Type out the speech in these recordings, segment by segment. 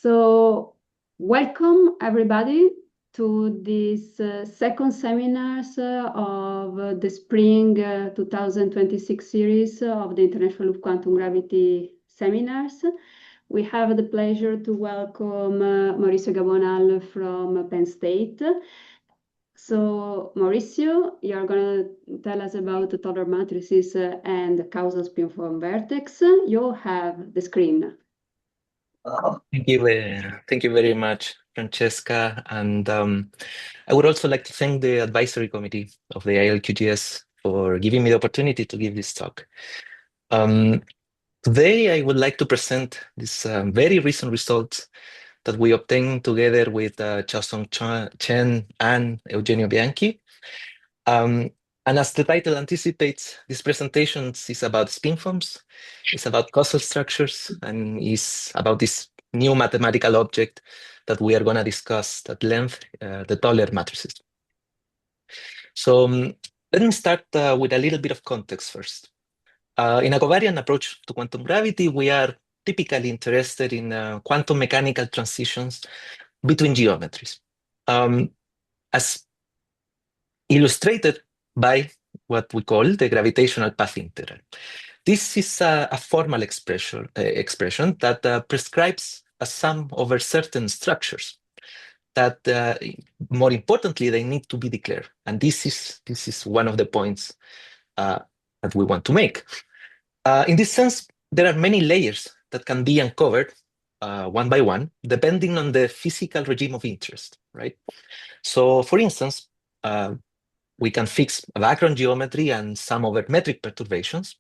So welcome everybody to this second seminars of the spring 2026 series of the International Loop Quantum Gravity seminars. We have the pleasure to welcome Mauricio Gabonal from Penn State. So Mauricio, you're going to tell us about the Taylor matrices and causal spinfoam vertex. You have the screen. Thank you very much, Francesca. And I would also like to thank the advisory committee of the ILQGS for giving me the opportunity to give this talk. Today, I would like to present these very recent results that we obtained together with Chaosong, Chen, and Eugenio Bianchi. And as the title anticipates, this presentation is about spinfoams, it's about causal structures, and is about this new mathematical object that we are going to discuss at length, the Taylor matrices. So let me start with a little bit of context first. In a covariant approach to quantum gravity, we are typically interested in quantum mechanical transitions between geometries. As illustrated by what we call the gravitational path integral. This is a formal expression that prescribes a sum over certain structures that, more importantly, they need to be declared. And this is one of the points that we want to make. In this sense, there are many layers that can be uncovered one by one, depending on the physical regime of interest, right? So, for instance, we can fix a background geometry and sum over metric perturbations,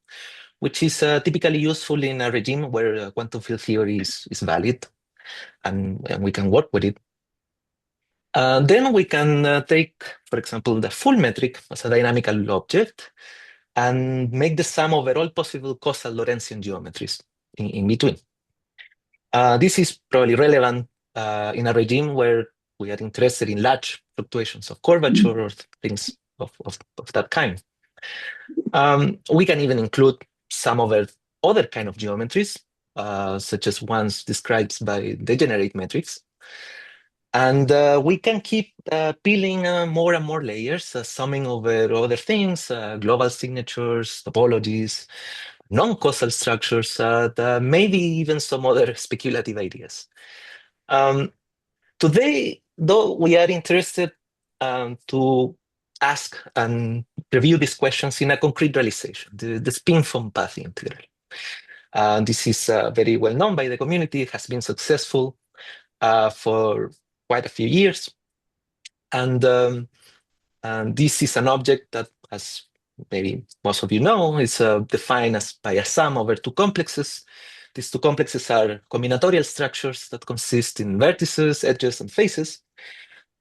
which is typically useful in a regime where quantum field theory is valid, and we can work with it. Then we can take, for example, the full metric as a dynamical object and make the sum over all possible causal Lorentzian geometries in between. This is probably relevant in a regime where we are interested in large fluctuations of curvature or things of that kind. We can even include some over other kind of geometries, such as ones described by degenerate metrics. And we can keep peeling more and more layers, summing over other things, global signatures, topologies, non-causal structures, maybe even some other speculative ideas. Today, though, we are interested to ask and review these questions in a concrete realization, the spinfoam path integral. This is very well known by the community. It has been successful for quite a few years. And this is an object that, as maybe most of you know, is defined as by a sum over two complexes. These two complexes are combinatorial structures that consist in vertices, edges, and faces,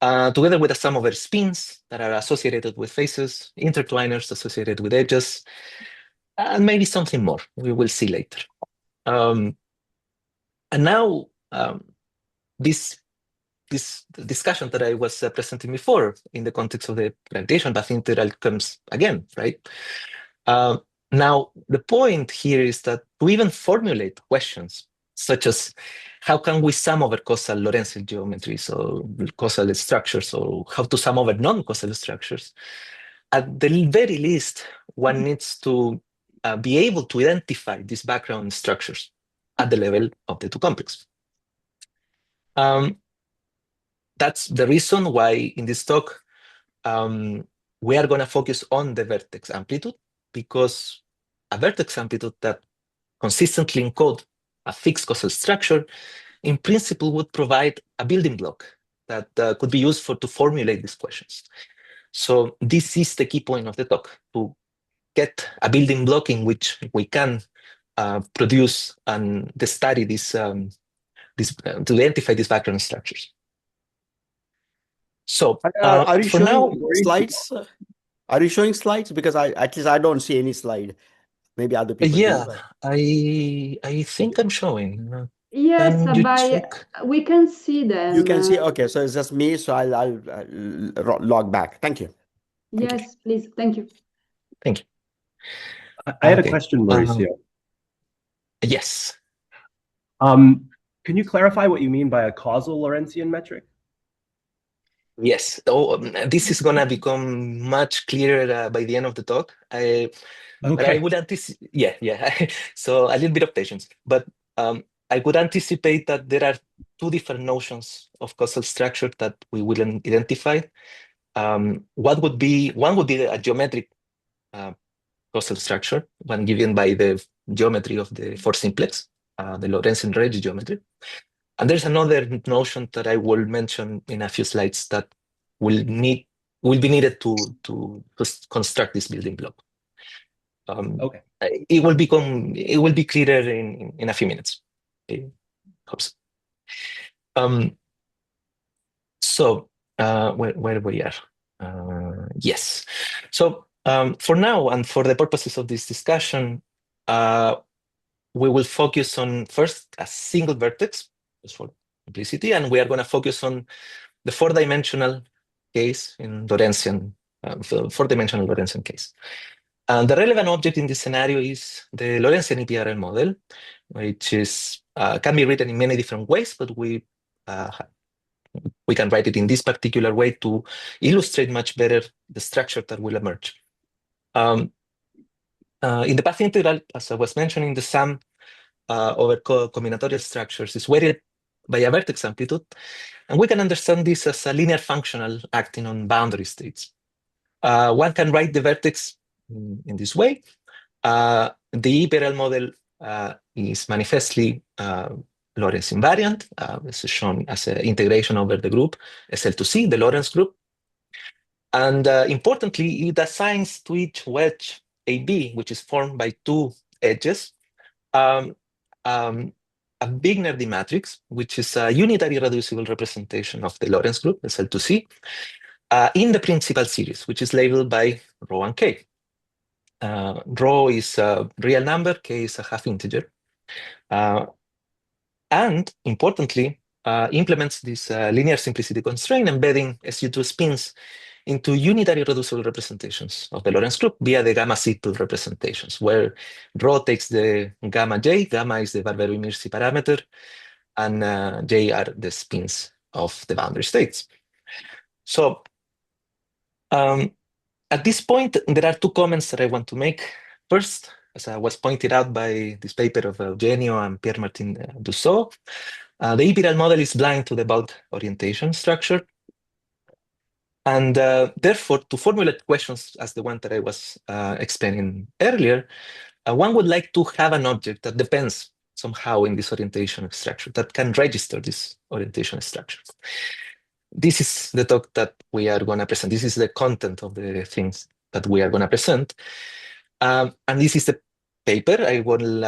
together with a sum over spins that are associated with faces, intertwiners associated with edges, and maybe something more. We will see later. And now, this discussion that I was presenting before in the context of the gravitational path integral comes again, right? Now, the point here is that to even formulate questions such as how can we sum over causal Lorentzian geometries or causal structures, or how to sum over non-causal structures, at the very least, one needs to be able to identify these background structures at the level of the two complexes. That's the reason why in this talk, we are going to focus on the vertex amplitude, because a vertex amplitude that consistently encodes a fixed causal structure, in principle, would provide a building block that could be used to formulate these questions. So this is the key point of the talk, to get a building block in which we can produce and study this, to identify these background structures. So are you for showing now, slides? Are you showing slides? Because at least I don't see any slide. Maybe other people yeah, do. I think I'm showing. Yes, Can you check? we can see them. You can see. Okay, so it's just me. So I'll log back. Thank you. Yes, please. Thank you. Thank you. I had a question, Mauricio. Yes. Can you clarify what you mean by a causal Lorentzian metric? Yes. Oh, this is gonna become much clearer by the end of the talk. But I would anticipate, yeah. So a little bit of patience. But I would anticipate that there are two different notions of causal structure that we will identify. One would be a geometric causal structure, one given by the geometry of the four simplex, the Lorentz and Regge geometry. And there's another notion that I will mention in a few slides that will be needed to construct this building block. Okay. It will be clearer in a few minutes. I hope so. So where we are? Yes. So for now and for the purposes of this discussion, we will focus on first a single vertex, just for simplicity, and we are going to focus on the four-dimensional case in Lorentzian, four-dimensional Lorentzian case. And the relevant object in this scenario is the Lorentzian EPRL model, which is can be written in many different ways, but we can write it in this particular way to illustrate much better the structure that will emerge. In the path integral, as I was mentioning, the sum over combinatorial structures is weighted by a vertex amplitude, and we can understand this as a linear functional acting on boundary states. One can write the vertex in this way. The EPRL model is manifestly Lorentz invariant. This is shown as an integration over the group SL2C, the Lorentz group. And importantly, it assigns to each wedge AB, which is formed by two edges, a Wigner matrix, which is a unitary reducible representation of the Lorentz group, SL2C, in the principal series, which is labeled by rho and k. Rho is a real number, k is a half integer. And importantly, implements this linear simplicity constraint, embedding SU2 spins into unitary reducible representations of the Lorentz group via the gamma simple representations, where rho takes the gamma j, gamma is the Barbero-Mircea parameter, and j are the spins of the boundary states. So at this point, there are two comments that I want to make. First, as was pointed out by this paper of Eugenio and Pierre-Martin Dussault, the EPRL model is blind to the Baud orientation structure. And therefore, to formulate questions as the one that I was explaining earlier, one would like to have an object that depends somehow in this orientation structure, that can register this orientation structure. This is the talk that we are going to present. This is the content of the things that we are going to present. And this is the paper I will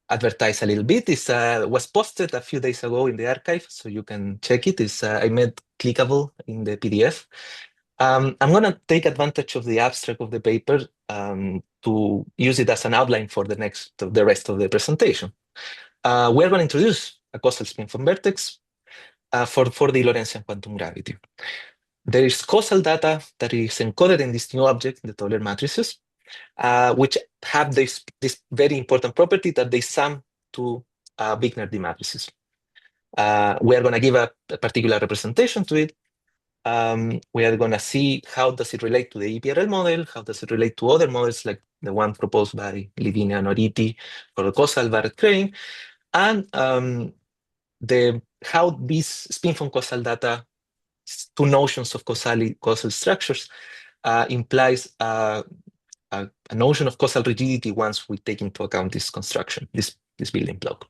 advertise a little bit. It was posted a few days ago in the arXiv, so you can check it. I made clickable in the PDF. I'm going to take advantage of the abstract of the paper to use it as an outline for the rest of the presentation. We're going to introduce a causal spinfoam vertex for the Lorentzian quantum gravity. There is causal data that is encoded in this new object, the Euler matrices, which have this very important property that they sum to Wigner matrices. We are going to give a particular representation to it. We are going to see how does it relate to the EPRL model, how does it relate to other models like the one proposed by Livini and Oriti for the causal Barrett crane, and how these spinfoam causal data, two notions of causal structures, implies a notion of causal rigidity once we take into account this construction, this building block.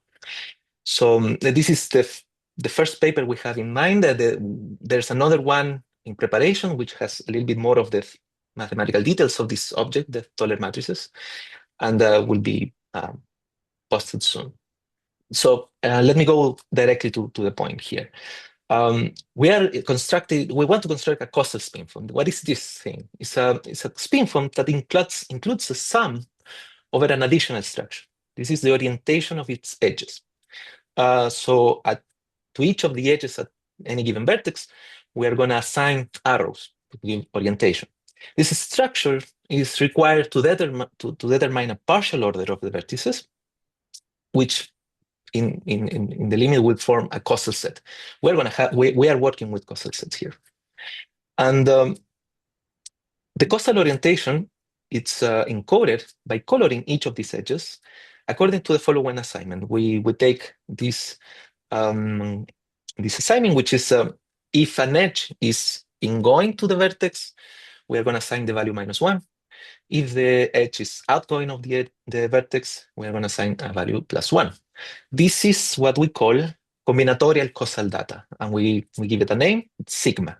So this is the first paper we have in mind. There's another one in preparation, which has a little bit more of the mathematical details of this object, the Euler matrices, and will be posted soon. So let me go directly to the point here. We want to construct a causal spinfoam. What is this thing? It's a spinfoam that includes a sum over an additional structure. This is the orientation of its edges. So to each of the edges at any given vertex, we are going to assign arrows to give orientation. This structure is required to determine a partial order of the vertices, which in the limit will form a causal set. We are working with causal sets here. And the causal orientation, it's encoded by coloring each of these edges according to the following assignment. We take this assignment, which is if an edge is ingoing to the vertex, we are going to assign the value -1. If the edge is outgoing of the vertex, we are going to assign a value +1. This is what we call combinatorial causal data, and we give it a name, sigma.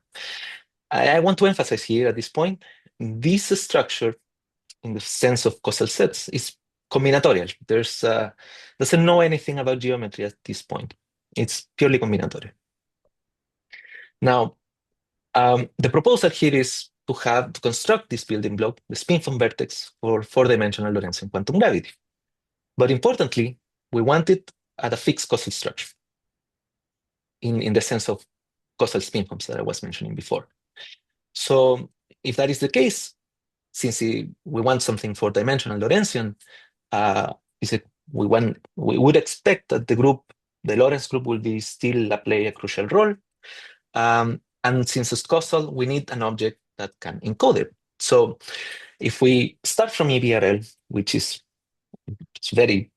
I want to emphasize here at this point, this structure, in the sense of causal sets, is combinatorial. There's doesn't know anything about geometry at this point. It's purely combinatorial. Now, the proposal here is to construct this building block, the spinfoam vertex, for four-dimensional Lorentzian quantum gravity. But importantly, we want it at a fixed causal structure, in the sense of causal spinfoams that I was mentioning before. So if that is the case, since we want something four-dimensional Lorentzian, we would expect that the Lorentz group will be still play a crucial role. And since it's causal, we need an object that can encode it. So if we start from EBRL, which is very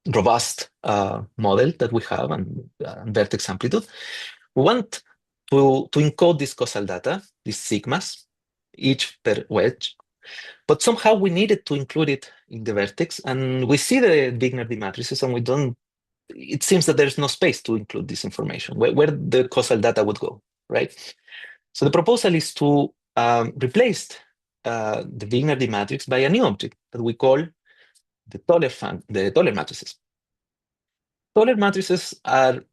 robust model that we have, and vertex amplitude, we want to encode this causal data, these sigmas, each per wedge, but somehow we needed to include it in the vertex, and we see the Wigner-D matrices, and it seems that there's no space to include this information, where the causal data would go, right? So the proposal is to replace the Wigner-D matrix by a new object that we call the Toller matrices. Toller matrices are,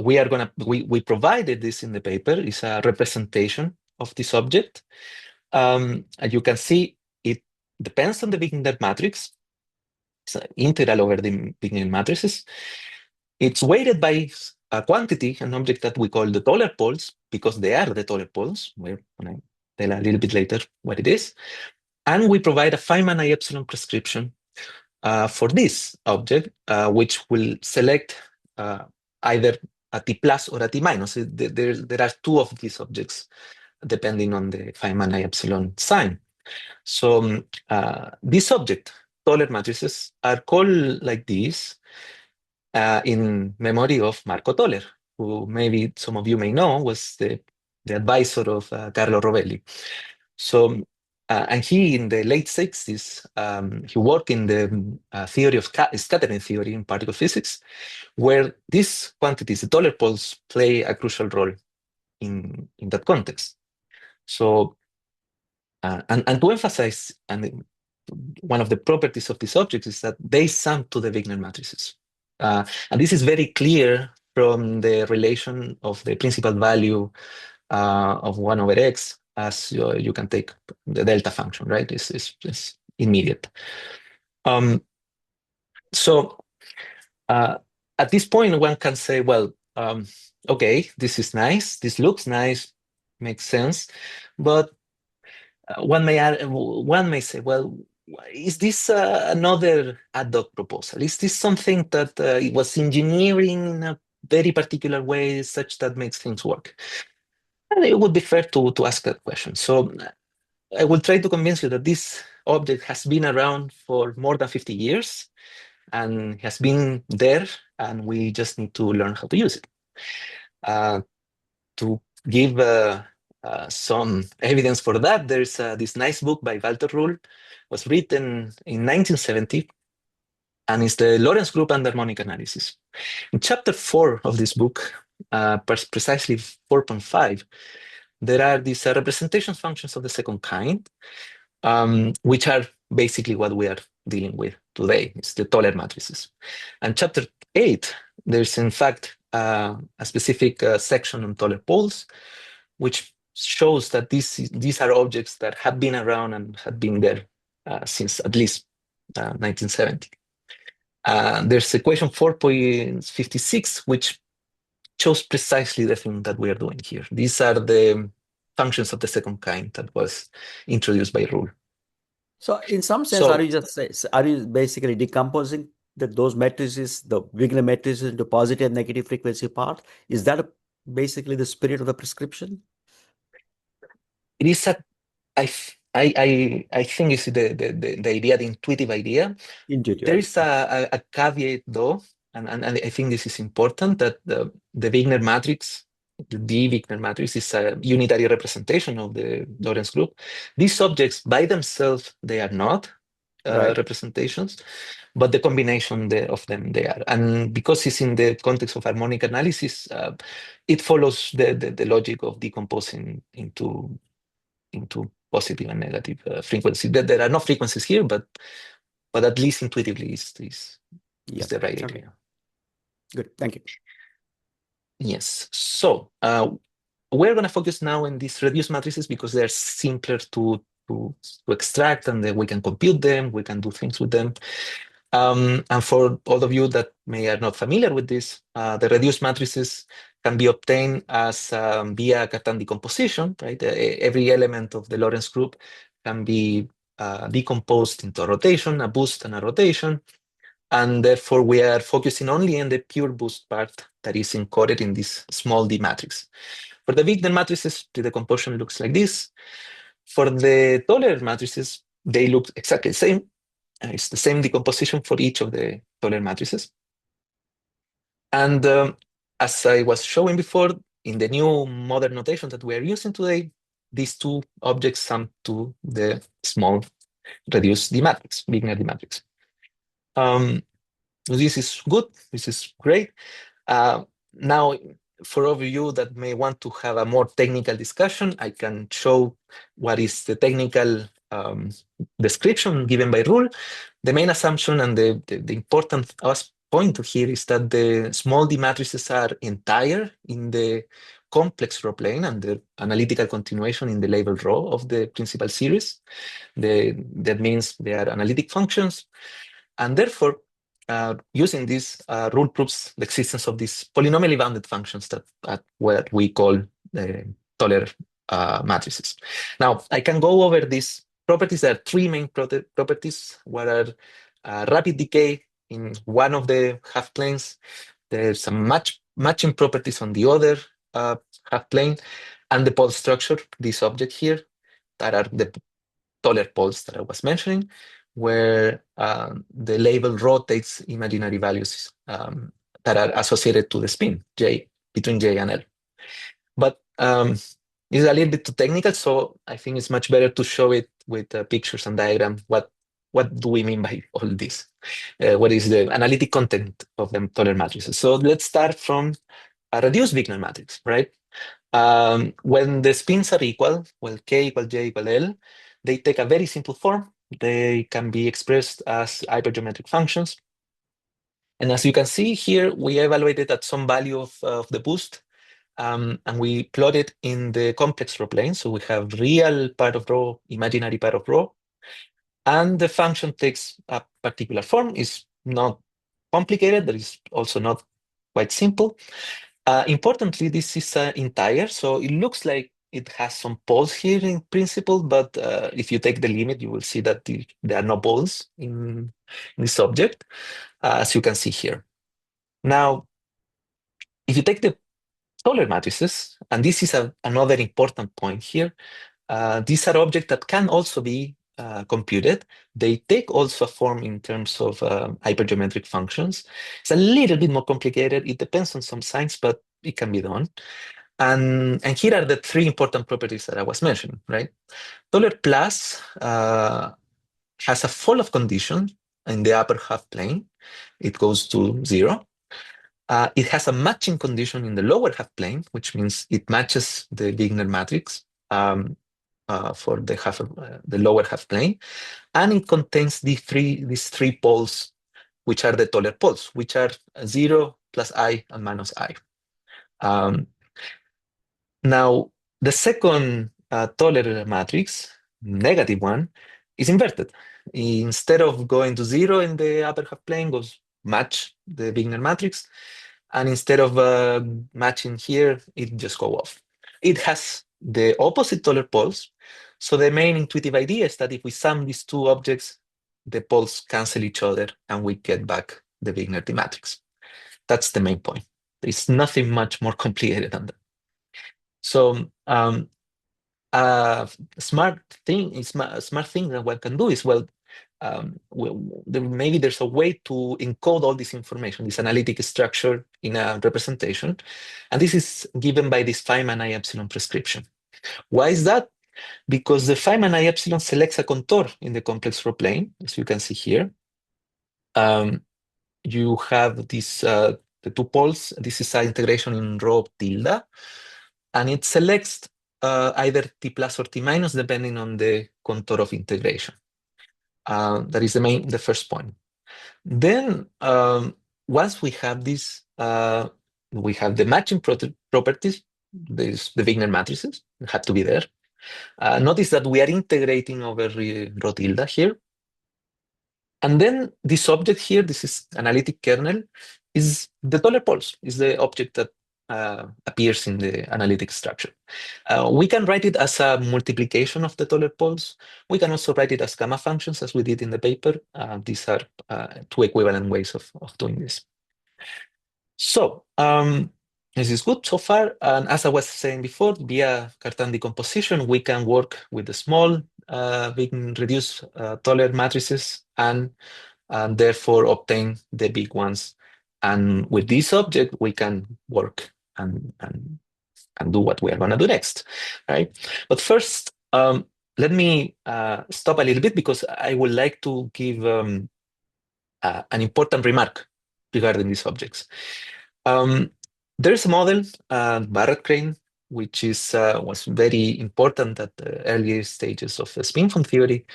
we provided this in the paper, is a representation of this object. As you can see, it depends on the Wigner matrix. It's an integral over the Wigner matrices. It's weighted by a quantity, an object that we call the Toller poles, because they are the Toller poles. We're going to tell a little bit later what it is. And we provide a Feynman I prescription for this object, which will select either a T plus or a T minus. There are two of these objects, depending on the Feynman I sign. So this object, Toller matrices, are called like this in memory of Marco Toller, who maybe some of you may know was the advisor of Carlo Rovelli. So, and he, in the late 60s, he worked in the theory of scattering theory in particle physics, where these quantities, the Toller poles, play a crucial role in that context. So, and to emphasize, and one of the properties of these objects is that they sum to the Wigner matrices. And this is very clear from the relation of the principal value of 1 over x, as you can take the delta function, right? It's immediate. So at this point, one can say, well, okay, this is nice, this looks nice, makes sense, but one may say, well, is this another ad hoc proposal? Is this something that it was engineering in a very particular way, such that makes things work? And it would be fair to ask that question. So I will try to convince you that this object has been around for more than 50 years and has been there, and we just need to learn how to use it. To give some evidence for that, there's this nice book by Walter Ruhl, was written in 1970, and it's the Lorentz group and harmonic analysis. In chapter 4 of this book, precisely 4.5, there are these representation functions of the second kind, which are basically what we are dealing with today. It's the Toller matrices. And chapter 8, there's in fact a specific section on Toller poles, which shows that these are objects that have been around and have been there since at least 1970. There's equation 4.56, which shows precisely the thing that we are doing here. These are the functions of the second kind that was introduced by Ruhl. So in some sense, are you basically decomposing that those matrices, the Wigner matrices, the positive and negative frequency part, is that basically the spirit of the prescription? It is I think it's the idea, the intuitive idea. Intuitive. There is a caveat though, and I think this is important, that the Wigner matrix, the Wigner matrix, is a unitary representation of the Lorentz group. These objects by themselves, they are not Right. representations, but the combination of them, they are. And because it's in the context of harmonic analysis, it follows the logic of decomposing into positive and negative frequency. There are no frequencies here, but at least intuitively is the right Okay. idea. Good, thank you. Yes, so we're going to focus now on these reduced matrices because they're simpler to extract, and then we can compute them, we can do things with them. And for all of you that are not familiar with this, the reduced matrices can be obtained as via Cartan decomposition, right? Every element of the Lorentz group can be decomposed into a rotation, a boost, and a rotation. And therefore, we are focusing only on the pure boost part that is encoded in this small d matrix. For the Wigner matrices, the decomposition looks like this. For the Toller matrices, they look exactly the same. It's the same decomposition for each of the Toller matrices. And as I was showing before, in the new modern notation that we are using today, these two objects sum to the small reduced D matrix, Wigner D matrix. This is good. This is great. Now, for all of you that may want to have a more technical discussion, I can show what is the technical description given by rule. The main assumption and the important point here is that the small D matrices are entire in the complex row plane and the analytical continuation in the labeled row of the principal series. That means they are analytic functions. And therefore, using this rule proves the existence of these polynomially bounded functions that what we call Toller matrices. Now, I can go over these properties. There are three main properties. What are rapid decay in one of the half planes. There's some matching properties on the other half plane, and the pole structure, this object here, that are the Toller poles that I was mentioning, where the label rotates imaginary values that are associated to the spin, J, between J and L. But it's a little bit too technical, so I think it's much better to show it with pictures and diagrams. What do we mean by all this? What is the analytic content of the Toller matrices? So let's start from a reduced Wigner matrix, right? When the spins are equal, well, K equal J equal L, they take a very simple form. They can be expressed as hypergeometric functions. And as you can see here, we evaluated at some value of the boost, and we plot it in the complex row plane. So we have real part of row, imaginary part of row, and the function takes a particular form. It's not complicated, but it's also not quite simple. Importantly, this is entire, so it looks like it has some poles here in principle, but if you take the limit, you will see that there are no poles in this object, as you can see here. Now, if you take the Toller matrices, and this is another important point here, these are objects that can also be computed. They take also a form in terms of hypergeometric functions. It's a little bit more complicated. It depends on some signs, but it can be done. And here are the three important properties that I was mentioning, right? Toller plus has a fall of condition in the upper half plane. It goes to 0. It has a matching condition in the lower half plane, which means it matches the Wigner matrix for the lower half plane, and it contains these three poles, which are the Toller poles, which are 0 plus I and minus I. Now, the second Toller matrix, negative one, is inverted. Instead of going to 0 in the upper half plane, goes match the Wigner matrix, and instead of matching here, it just go off. It has the opposite Toller poles, so the main intuitive idea is that if we sum these two objects, the poles cancel each other, and we get back the Wigner matrix. That's the main point. There's nothing much more complicated than that. So a smart thing that one can do is, well, maybe there's a way to encode all this information, this analytic structure in a representation. And this is given by this Feynman I epsilon prescription. Why is that? Because the Feynman I epsilon selects a contour in the complex rho plane, as you can see here. You have this, the two poles. This is an integration in rho tilde, and it selects either t plus or t minus, depending on the contour of integration. That is the first point. Then once we have this, we have the matching properties. There's the Wigner matrices had to be there. Notice that we are integrating over rho tilde here. And then this object here, this is analytic kernel, is the taller poles, is the object that appears in the analytic structure. We can write it as a multiplication of the taller poles. We can also write it as gamma functions, as we did in the paper. These are two equivalent ways of doing this. So this is good so far. And as I was saying before, via Cartan decomposition, we can work with the small, big reduced taller matrices and therefore obtain the big ones. And with this object, we can work and do what we are going to do next, right? But first, let me stop a little bit, because I would like to give an important remark regarding these objects. There's a model, Barrett crane, which was very important at the early stages of spinfoam theory,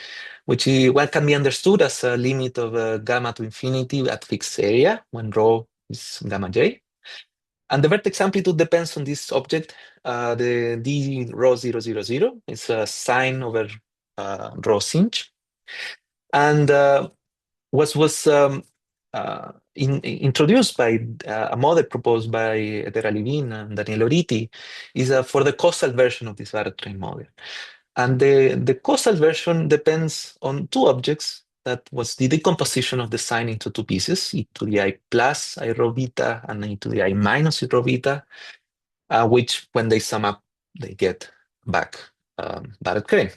which can be understood as a limit of gamma to infinity at fixed area when rho is gamma j. And the vertex amplitude depends on this object. The d rho 0, 0, 0 is a sine over rho sinh. And was introduced by a model proposed by Etera Levin and Daniel Oriti is for the causal version of this Barrett crane model. And the causal version depends on two objects. That was the decomposition of the sign into two pieces, e to the I plus I rho beta and e to the I minus I rho beta, which when they sum up, they get back Barrett crane.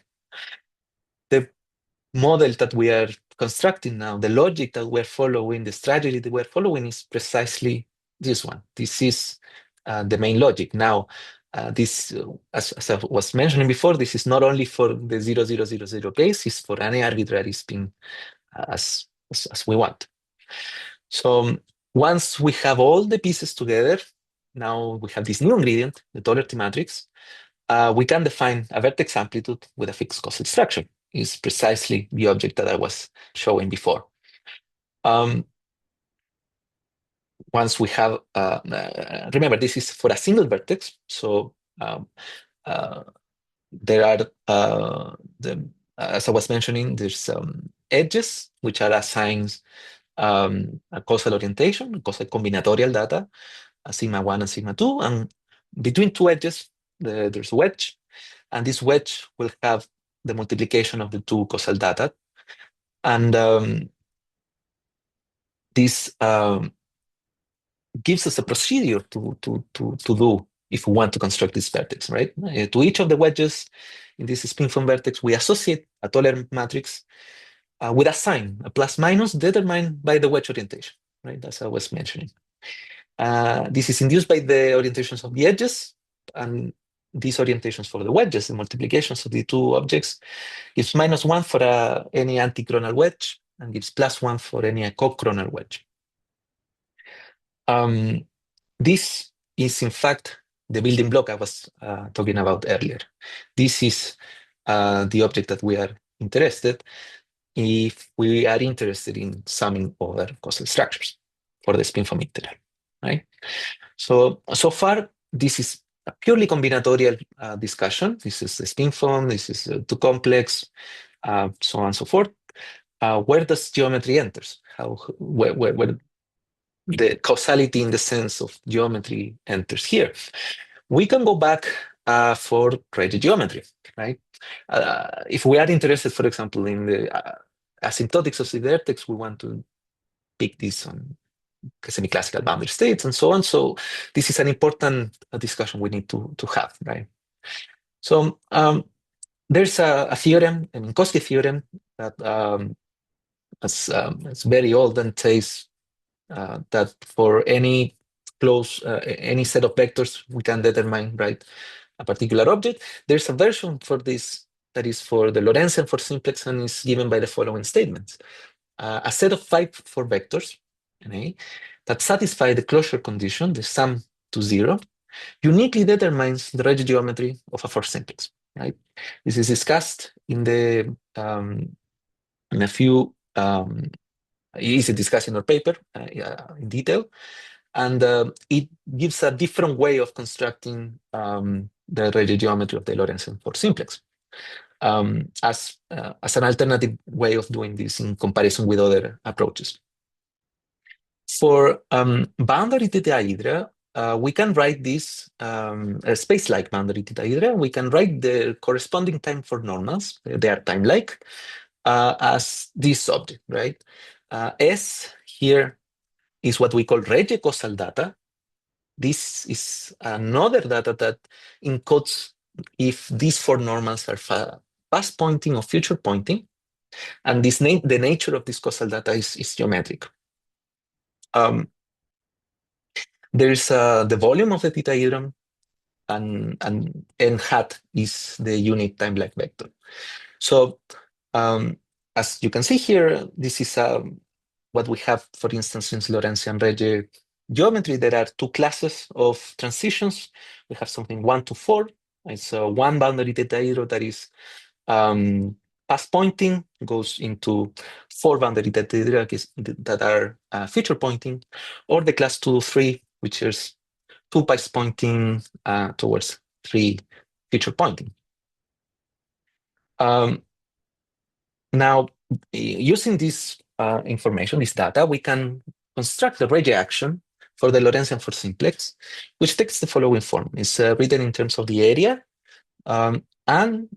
The model that we are constructing now, the logic that we're following, the strategy that we're following is precisely this one. This is the main logic. Now, this, as I was mentioning before, this is not only for the 0, 0, 0, 0 case, it's for any arbitrary spin as we want. So once we have all the pieces together, now we have this new ingredient, the taller T matrix, we can define a vertex amplitude with a fixed causal structure. Is precisely the object that I was showing before. Once we have, remember, this is for a single vertex, so there are, as I was mentioning, there's edges which are assigned a causal orientation, causal combinatorial data, a sigma 1 and sigma 2, and between two edges, there's a wedge, and this wedge will have the multiplication of the two causal data. And this gives us a procedure to do if we want to construct this vertex, right? To each of the wedges in this spinfoam vertex, we associate a taller matrix with a sign, a plus minus determined by the wedge orientation, right? As I was mentioning. This is induced by the orientations of the edges, and these orientations for the wedges, the multiplications of the two objects, gives -1 for any antichronal wedge and gives +1 for any cochronal wedge. This is, in fact, the building block I was talking about earlier. This is the object that we are interested if we are interested in summing over causal structures for the spinfoam integral, right? So far, this is a purely combinatorial discussion. This is the spinfoam, this is too complex, so on and so forth. Where does geometry enters? Where the causality in the sense of geometry enters here? We can go back for Regge geometry, right? If we are interested, for example, in the asymptotics of the vertex, we want to pick this on semi-classical boundary states and so on. So this is an important discussion we need to have, right? So there's a theorem, a Minkowski theorem, that it's very old and says that for any any set of vectors, we can determine, right, a particular object. There's a version for this that is for the Lorentzian for simplex and is given by the following statements. A set of 5 for vectors, NA, that satisfy the closure condition, the sum to 0, uniquely determines the Regge geometry of a 4 simplex, right? This is discussed in the in a few easy discussed in our paper in detail, and it gives a different way of constructing the Regge geometry of the Lorentzian for simplex as an alternative way of doing this in comparison with other approaches. For boundary tetrahedra, we can write this a space-like boundary tetrahedra. We can write the corresponding time for normals. They are time-like as this object, right? S here is what we call Regge causal data. This is another data that encodes if these 4 normals are past pointing or future pointing, and the nature of this causal data is geometric. There's the volume of the tetrahedron, and n hat is the unit time-like vector. So as you can see here, this is what we have, for instance, in Lorentzian Regge geometry. There are 2 classes of transitions. We have something 1 to 4. It's one boundary tetrahedron that is past pointing, goes into 4 boundary tetrahedra that are future pointing, or the class 2 to 3, which is 2 past pointing towards 3 future pointing. Now, using this information, this data, we can construct the Regge action for the Lorentzian for simplex, which takes the following form. It's written in terms of the area, and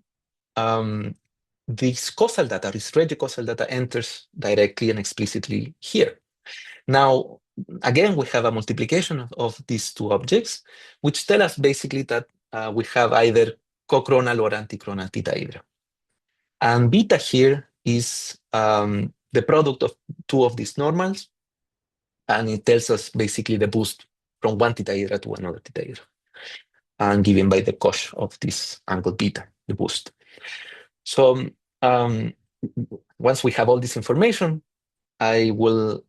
this causal data, this Regge causal data, enters directly and explicitly here. Now, again, we have a multiplication of these 2 objects, which tell us basically that we have either cochronal or antichronal tetrahedra. And beta here is the product of 2 of these normals, and it tells us basically the boost from one tetrahedra to another tetrahedra, and given by the cosh of this angle beta, the boost. So once we have all this information, I will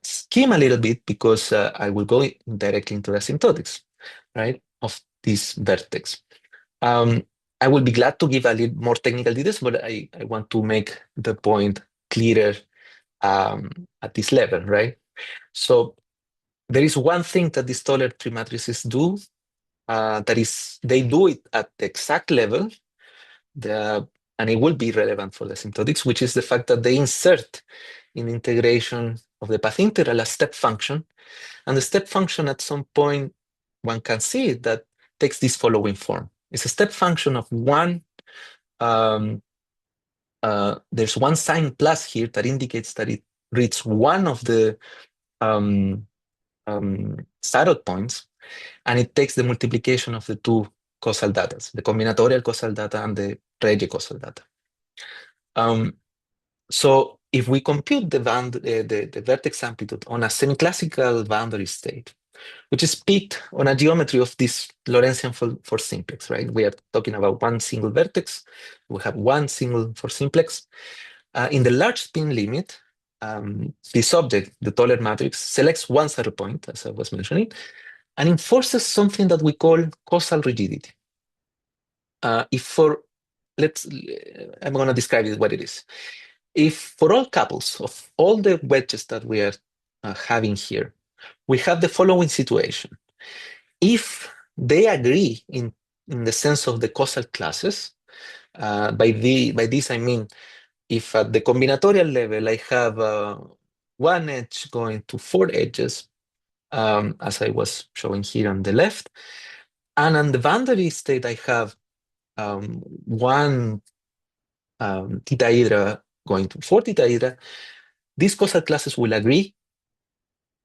skim a little bit because I will go directly into the asymptotics, right, of this vertex. I will be glad to give a little more technical details, but I want to make the point clearer at this level, right? So there is one thing that these taller 3 matrices do, that is, they do it at the exact level, and it will be relevant for the asymptotics, which is the fact that they insert in the integration of the path integral a step function, and the step function at some point, one can see it, that takes this following form. It's a step function of 1. There's one sign plus here that indicates that it reads one of the startup points, and it takes the multiplication of the 2 causal data, the combinatorial causal data and the Regge causal data. So if we compute the vertex amplitude on a semi-classical boundary state, which is picked on a geometry of this Lorentzian for simplex, right? We are talking about one single vertex. We have one single for simplex. In the large spin limit, this object, the taller matrix, selects one zero point, as I was mentioning, and enforces something that we call causal rigidity. I'm going to describe it what it is. If for all couples of all the wedges that we are having here, we have the following situation. If they agree in the sense of the causal classes, by this I mean, if at the combinatorial level I have one edge going to 4 edges, as I was showing here on the left, and on the boundary state I have one tetrahedra going to 4 tetrahedra, these causal classes will agree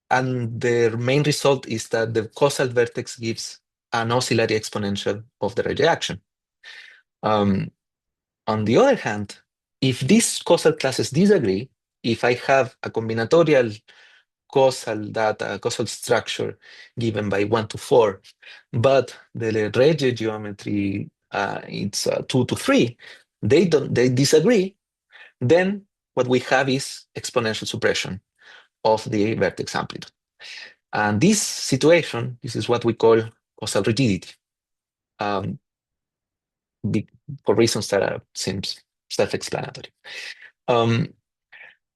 and their main result is that the causal vertex gives an oscillatory exponential of the Regge action. On the other hand, if these causal classes disagree, if I have a combinatorial causal structure given by 1 to 4, but the Regge geometry it's 2 to 3, they disagree, then what we have is exponential suppression of the vertex amplitude. And this situation, this is what we call causal rigidity, for reasons that seems self-explanatory.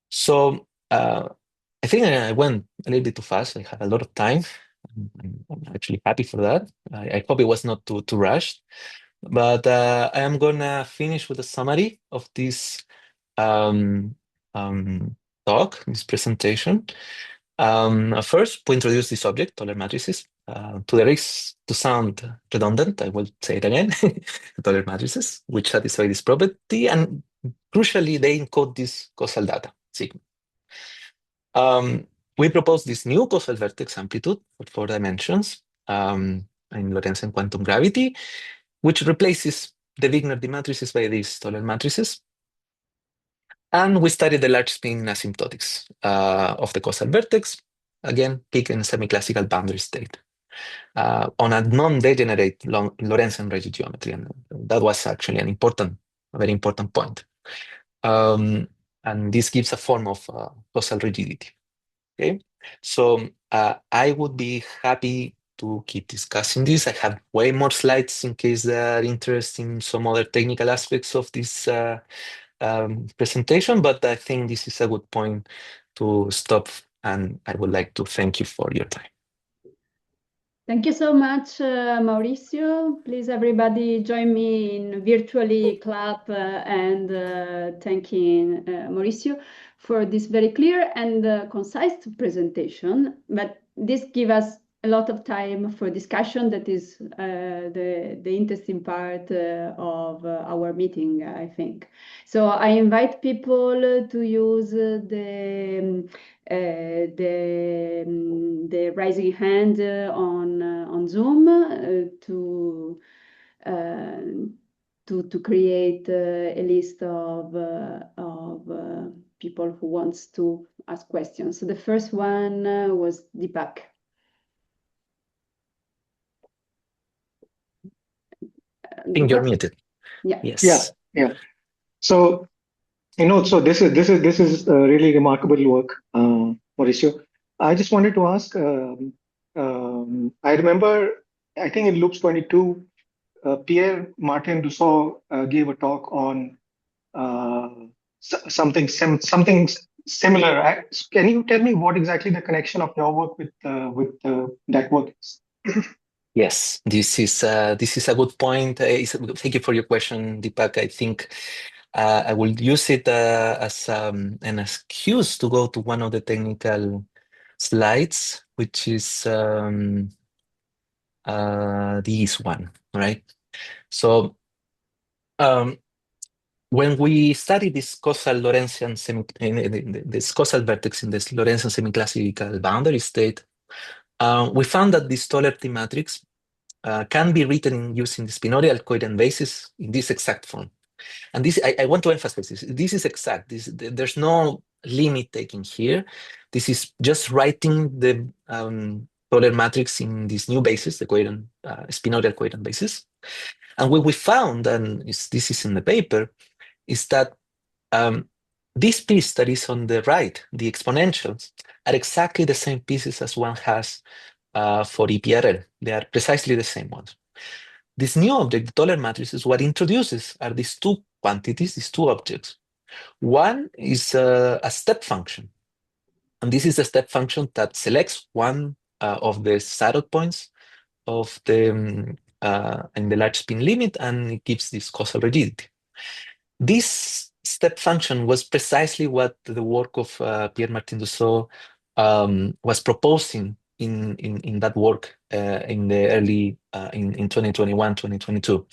So I think I went a little bit too fast. I had a lot of time. I'm actually happy for that. I hope it was not too rushed. But I am gonna finish with a summary of this talk, this presentation. First, we introduce the subject, Euler matrices. To the risk to sound redundant, I will say it again, Euler matrices, which satisfy this property, and crucially, they encode this causal data, sigma. We propose this new causal vertex amplitude for 4 dimensions in Lorentzian quantum gravity, which replaces the Wigner matrices by these Euler matrices. And we studied the large spin asymptotics of the causal vertex, again, peak in semi-classical boundary state on a non-degenerate Lorentzian Regge geometry. And that was actually a very important point. And this gives a form of causal rigidity. Okay, so I would be happy to keep discussing this. I have way more slides in case they are interested in some other technical aspects of this presentation, but I think this is a good point to stop, and I would like to thank you for your time. Thank you so much, Mauricio. Please, everybody, join me in virtually clap and thanking Mauricio for this very clear and concise presentation. But this gives us a lot of time for discussion. That is the interesting part of our meeting, I think. So I invite people to use the raising hand on Zoom to create a list of people who wants to ask questions. So the first one was Deepak. I think you're muted. Yeah. Yes. Yeah. So, so this is really remarkable work, Mauricio. I just wanted to ask. I remember, I think in Loops 22, Pierre Martin Dussault gave a talk on something similar. Can you tell me what exactly the connection of your work with that work is? Yes, this is a good point. Thank you for your question, Deepak. I think I will use it as an excuse to go to one of the technical slides, which is this one, right? So when we study this causal Lorentzian this causal vertex in this Lorentzian semi-classical boundary state, we found that this Euler T matrix can be written using the spinorial coherent basis in this exact form. And this, I want to emphasize this. This is exact. There's no limit taken here. This is just writing the Euler matrix in this new basis, the coherent spinorial coherent basis. And what we found, and this is in the paper, is that this piece that is on the right, the exponentials, are exactly the same pieces as one has for EPRL. They are precisely the same ones. This new object, the Euler matrices, what introduces are these two quantities, these two objects. One is a step function. And this is a step function that selects one of the saddle points of the in the large spin limit, and it gives this causal rigidity. This step function was precisely what the work of Pierre-Martin Dussault was proposing in that work in the early in 2021, 2022.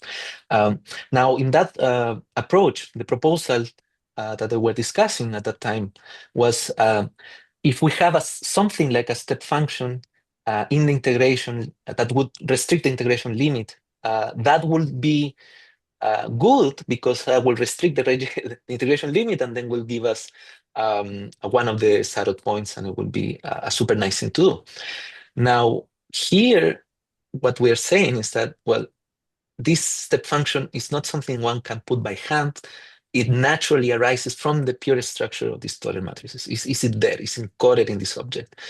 Now, in that approach, the proposal that they were discussing at that time was if we have something like a step function in the integration that would restrict the integration limit, that would be good, because that will restrict the integration limit and then will give us one of the saddle points, and it will be a super nice thing to do. Now, here, what we're saying is that, well, this step function is not something one can put by hand. It naturally arises from the pure structure of these Euler matrices. Is it there? It's encoded in this object.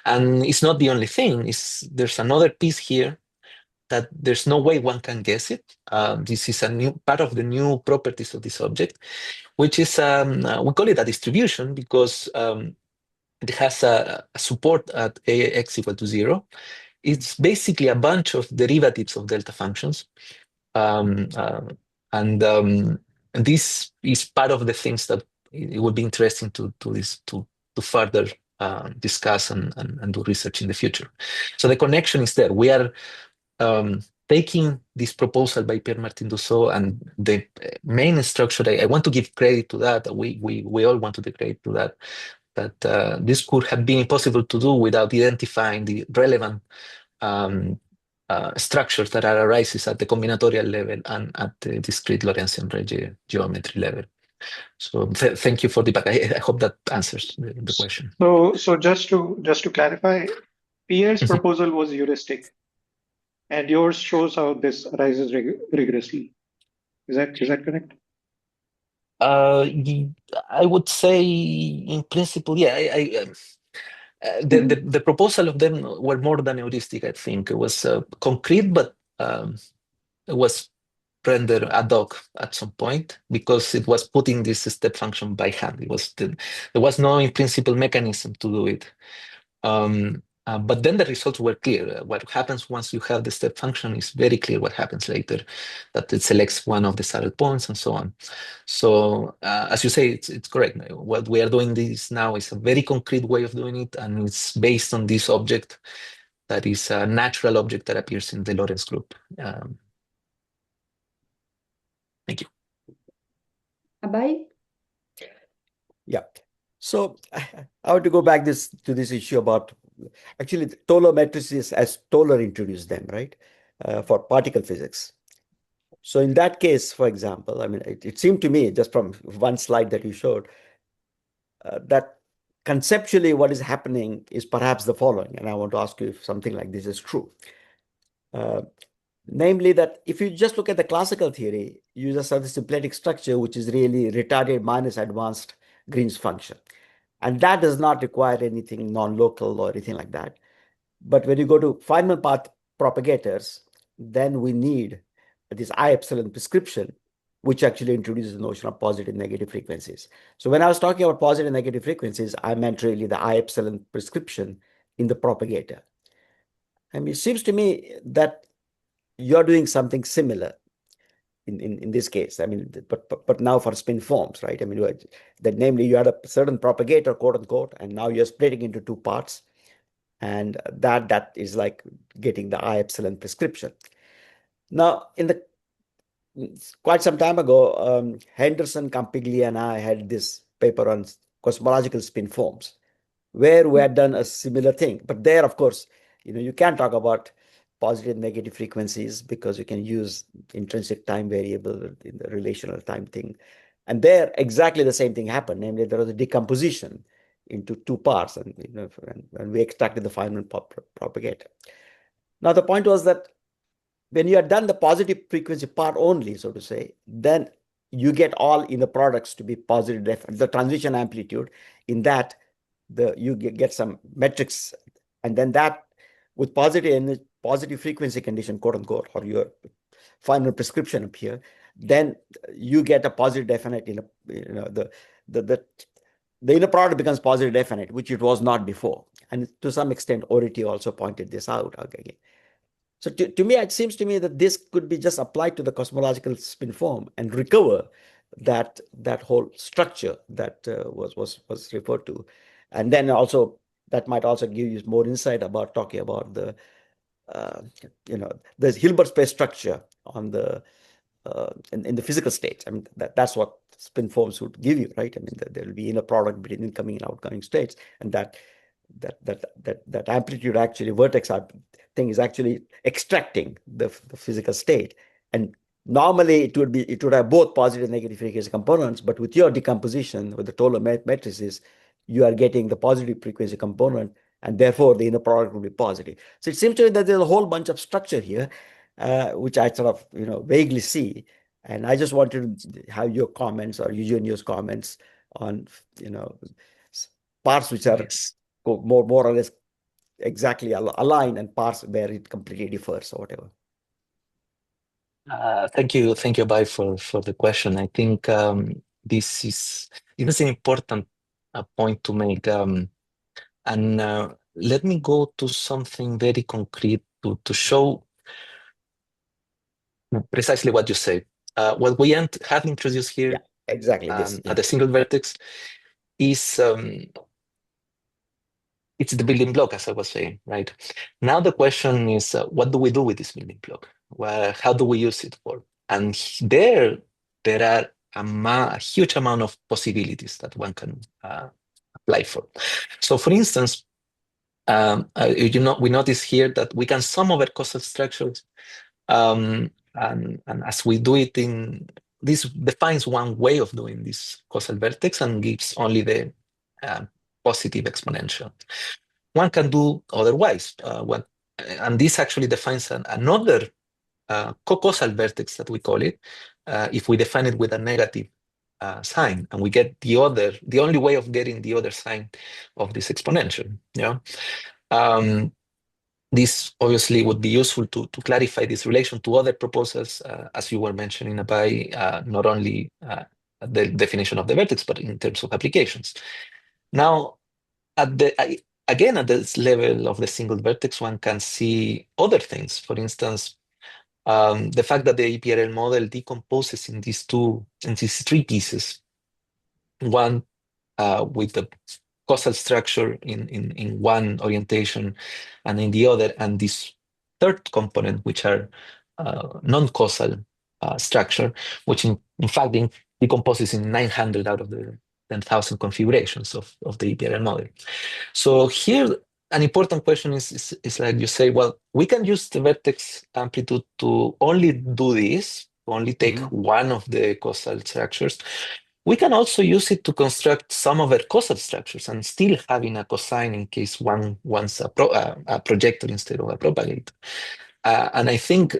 And it's not the only thing. There's another piece here that there's no way one can guess it. This is a new part of the new properties of this object, which is, we call it a distribution because it has a support at x equal to 0. It's basically a bunch of derivatives of delta functions. And this is part of the things that it would be interesting to further discuss and do research in the future. So the connection is there. We are taking this proposal by Pierre-Martin Dussault and the main structure. I want to give credit to that. We all want to give credit to that. That this could have been impossible to do without identifying the relevant structures that are arises at the combinatorial level and at the discrete Lorentzian Regge geometry level. So thank you for the back. I hope that answers the question. So just to clarify, Pierre's proposal was heuristic, and yours shows how this arises rigorously. Is that correct? I would say, in principle, yeah. The proposal of them were more than heuristic. I think it was concrete, but it was rendered ad hoc at some point because it was putting this step function by hand. There was no in principle mechanism to do it. But then the results were clear. What happens once you have the step function is very clear what happens later, that it selects one of the saddle points and so on. So as you say, it's correct. What we are doing this now is a very concrete way of doing it, and it's based on this object that is a natural object that appears in the Lorentz group. Thank you. Abai? Yeah. So I want to go back to this issue about actually the Euler matrices as Euler introduced them, right, for particle physics. So in that case, for example, I mean, it seemed to me just from one slide that you showed that conceptually what is happening is perhaps the following, and I want to ask you if something like this is true. Namely that if you just look at the classical theory, you just have the symplectic structure, which is really retarded minus advanced Green's function. And that does not require anything non-local or anything like that. But when you go to Feynman path propagators, then we need this I epsilon prescription, which actually introduces the notion of positive and negative frequencies. So when I was talking about positive and negative frequencies, I meant really the I epsilon prescription in the propagator. I mean, it seems to me that you're doing something similar in this case. I mean, but now for spinfoams, right? I mean, that namely you had a certain propagator, quote unquote, and now you're splitting into two parts, and that is like getting the I epsilon prescription. Now, quite some time ago, Henderson, Campiglia, and I had this paper on cosmological spinfoams, where we had done a similar thing. But there, of course, you can't talk about positive and negative frequencies because you can use intrinsic time variable in the relational time thing. And there, exactly the same thing happened. Namely, there was a decomposition into two parts, and we extracted the Feynman propagator. Now, the point was that when you had done the positive frequency part only, so to say, then you get all inner products to be positive. The transition amplitude in that you get some metrics, and then that with positive frequency condition, quote unquote, or your final prescription up here, then you get a positive definite the inner product becomes positive definite, which it was not before. And to some extent, Oriti also pointed this out again. So to me, it seems to me that this could be just applied to the cosmological spinfoam and recover that whole structure that was referred to. And then also that might also give you more insight about talking about the the Hilbert space structure on the in the physical state. I mean, that's what spinfoams would give you, right? I mean, there will be inner product between incoming and outgoing states, and that amplitude actually vertex thing is actually extracting the physical state. And normally it would have both positive and negative frequency components, but with your decomposition with the Taylor matrices, you are getting the positive frequency component, and therefore the inner product will be positive. So it seems to me that there's a whole bunch of structure here, which I sort of vaguely see, and I just wanted to have your comments or Eugenio's comments on parts which are more or less exactly aligned and parts where it completely differs or whatever. Thank you, Bai, for the question. I think this is an important point to make, and let me go to something very concrete to show precisely what you say. What we have introduced here, exactly this, at the single vertex, is it's the building block, as I was saying, right? Now the question is, what do we do with this building block? Well, how do we use it for? And there are a huge amount of possibilities that one can apply for. So, for instance, we notice here that we can sum over causal structures, and as we do it this defines one way of doing this causal vertex and gives only the positive exponential. One can do otherwise, and this actually defines another co-causal vertex, that we call it, if we define it with a negative sign, and we get the only way of getting the other sign of this exponential. This obviously would be useful to clarify this relation to other proposals, as you were mentioning, by not only the definition of the vertex, but in terms of applications. Now, again, at this level of the single vertex, one can see other things. For instance, the fact that the EPRL model decomposes in these three pieces, one with the causal structure in one orientation and in the other, and this third component, which are non-causal structure, which in fact decomposes in 900 out of the 10,000 configurations of the EPRL model. So here, an important question is like you say, well, we can use the vertex amplitude to only do this, only take one of the causal structures. We can also use it to construct some of our causal structures and still having a cosine in case one wants a projector instead of a propagator. And I think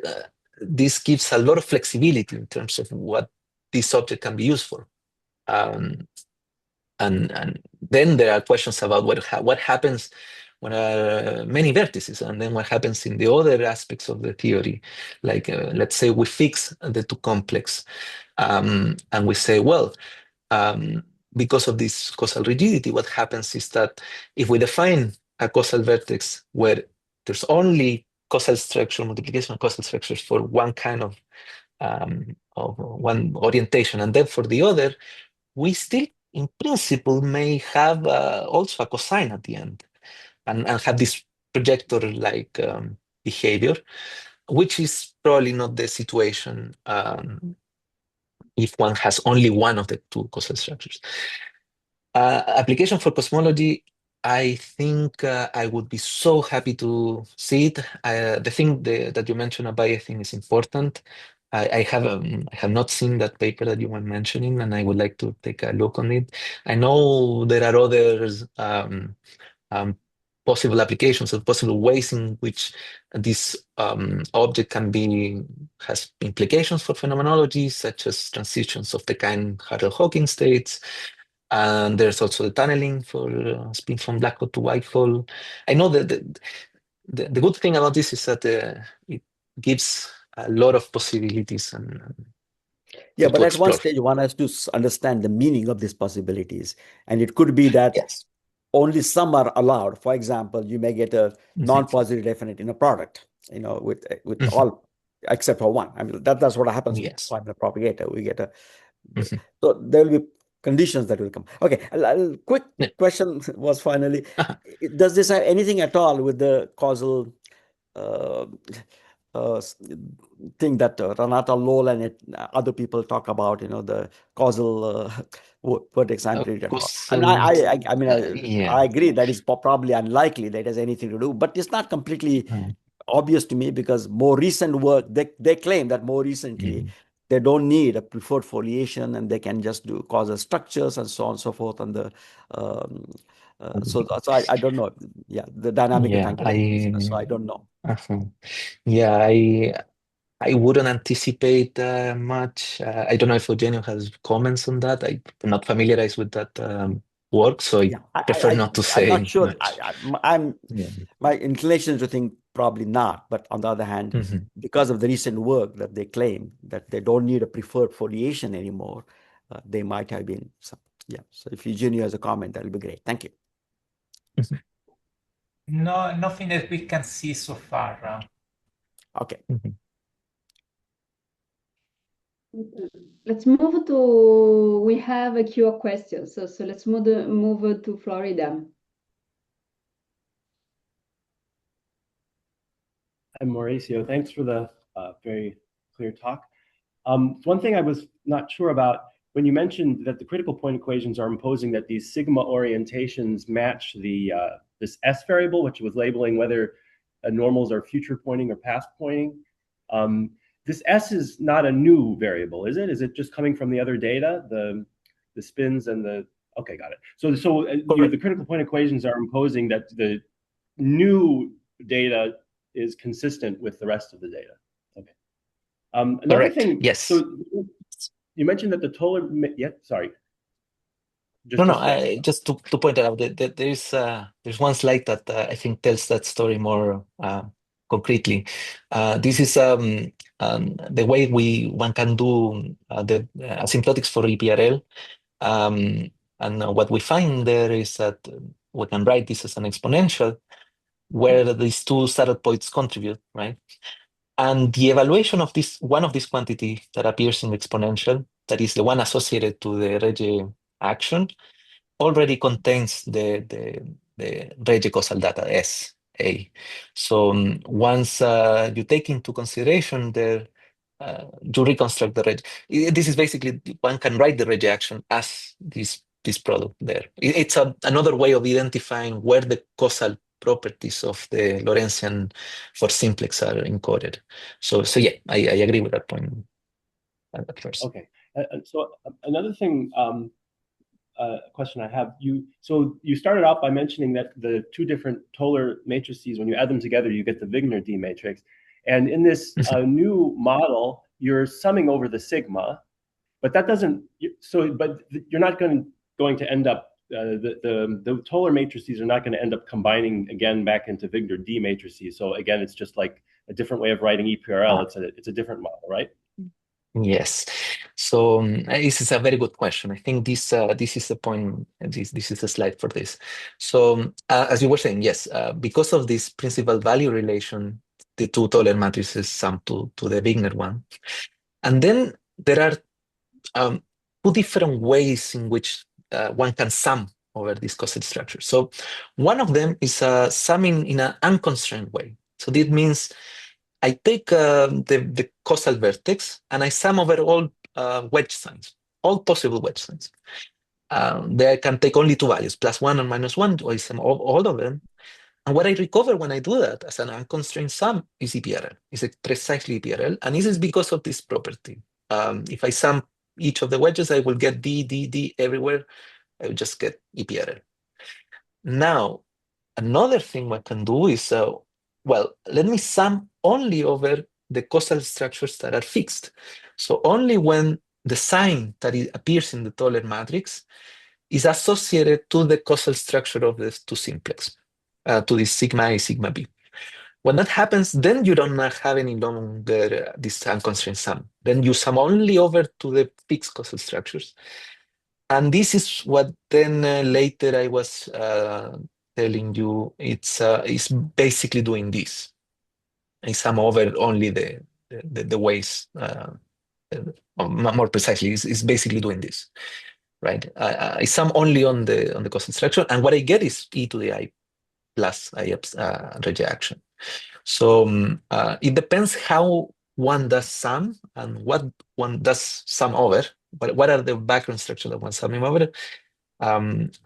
this gives a lot of flexibility in terms of what this object can be used for. And then there are questions about what happens when there are many vertices, and then what happens in the other aspects of the theory. Like, let's say we fix the two complex, and we say, well, because of this causal rigidity, what happens is that if we define a causal vertex where there's only causal structure, multiplication of causal structures for one kind of one orientation, and then for the other, we still, in principle, may have also a cosine at the end, and have this projector-like behavior, which is probably not the situation if one has only one of the two causal structures. Application for cosmology, I think I would be so happy to see it. The thing that you mentioned about, I think, is important. I have not seen that paper that you were mentioning, and I would like to take a look on it. I know there are others possible applications or possible ways in which this object has implications for phenomenology, such as transitions of the kind Hartle-Hawking states. And there's also the tunneling for spinfoam black hole to white hole. I know that the good thing about this is that it gives a lot of possibilities. But at one stage, one has to understand the meaning of these possibilities. And it could be that only some are allowed. For example, you may get a non-positive definite in a product, with all except for one. I mean, that's what happens with the propagator. We get a so there will be conditions that will come. Okay, a quick question was finally, does this have anything at all with the causal thing that Renata Lowell and other people talk about, the causal vertex amplitude. And I mean, yeah. I agree that is probably unlikely that it has anything to do, but it's not completely obvious to me because more recent work, they claim that more recently they don't need a preferred foliation and they can just do causal structures and so on and so forth. And so I don't know. Yeah, the dynamic Yeah, so I don't know. Yeah, I wouldn't anticipate much. I don't know if Eugenio has comments on that. I'm not familiarized with that work, so I prefer not to say I'm not sure. much. My inclination is to think probably not, but on the other hand, because of the recent work that they claim that they don't need a preferred foliation anymore, they might have been some. Yeah. So if Eugenio has a comment, that'll be great. Thank you. No, nothing that we can see so far. Okay. Let's move to, we have a queue of questions. So let's move to Florida. Hi, Mauricio. Thanks for the very clear talk. One thing I was not sure about, when you mentioned that the critical point equations are imposing that these sigma orientations match the this S variable, which was labeling whether normals are future pointing or past pointing. This S is not a new variable, is it? Is it just coming from the other data, the spins and the, okay, got it. So the critical point equations are imposing that the new data is consistent with the rest of the data. Okay. Another Correct. thing, Yes. so you mentioned that the Toller, yeah, sorry. Just to point out that there's one slide that I think tells that story more concretely. This is the way one can do the asymptotics for EPRL. And what we find there is that we can write this as an exponential where these two saddle points contribute, right? And the evaluation of this one of these quantity that appears in the exponential, that is the one associated to the Regge action, already contains the Regge causal data S, A. So once you take into consideration you reconstruct the Regge. This is basically, one can write the Regge action as this product there. It's another way of identifying where the causal properties of the Lorentzian for simplex are encoded. So yeah, I agree with that point at first. Okay. So another thing, question I have, you started out by mentioning that the two different Toller matrices, when you add them together, you get the Wigner D matrix. And in this new model, you're summing over the sigma, but that doesn't, but you're not going to end up, the Toller matrices are not going to end up combining again back into Wigner D matrices. So again, it's just like a different way of writing EPRL. It's a different model, right? Yes. So this is a very good question. I think this is the point. This is the slide for this. So as you were saying, yes, because of this principal value relation, the two Toller matrices sum to the Wigner one, and then there are two different ways in which one can sum over this causal structure. So one of them is summing in an unconstrained way. So that means I take the causal vertex and I sum over all wedge signs, all possible wedge signs. There I can take only two values, +1 and -1, or I sum all of them. And what I recover when I do that as an unconstrained sum is EPRL. It's precisely EPRL. And this is because of this property. If I sum each of the wedges, I will get D everywhere. I will just get EPRL. Now, another thing one can do is, well, let me sum only over the causal structures that are fixed. So only when the sign that appears in the Toller matrix is associated to the causal structure of the two simplex, to the sigma A, sigma B. When that happens, then you don't have any longer this unconstrained sum. Then you sum only over to the fixed causal structures. And this is what then later I was telling you, it's basically doing this. I sum over only the ways, more precisely, is basically doing this, right? I sum only on the causal structure, and what I get is e to the I plus I Regge action. So it depends how one does sum and what one does sum over. But what are the background structure that one summing over? And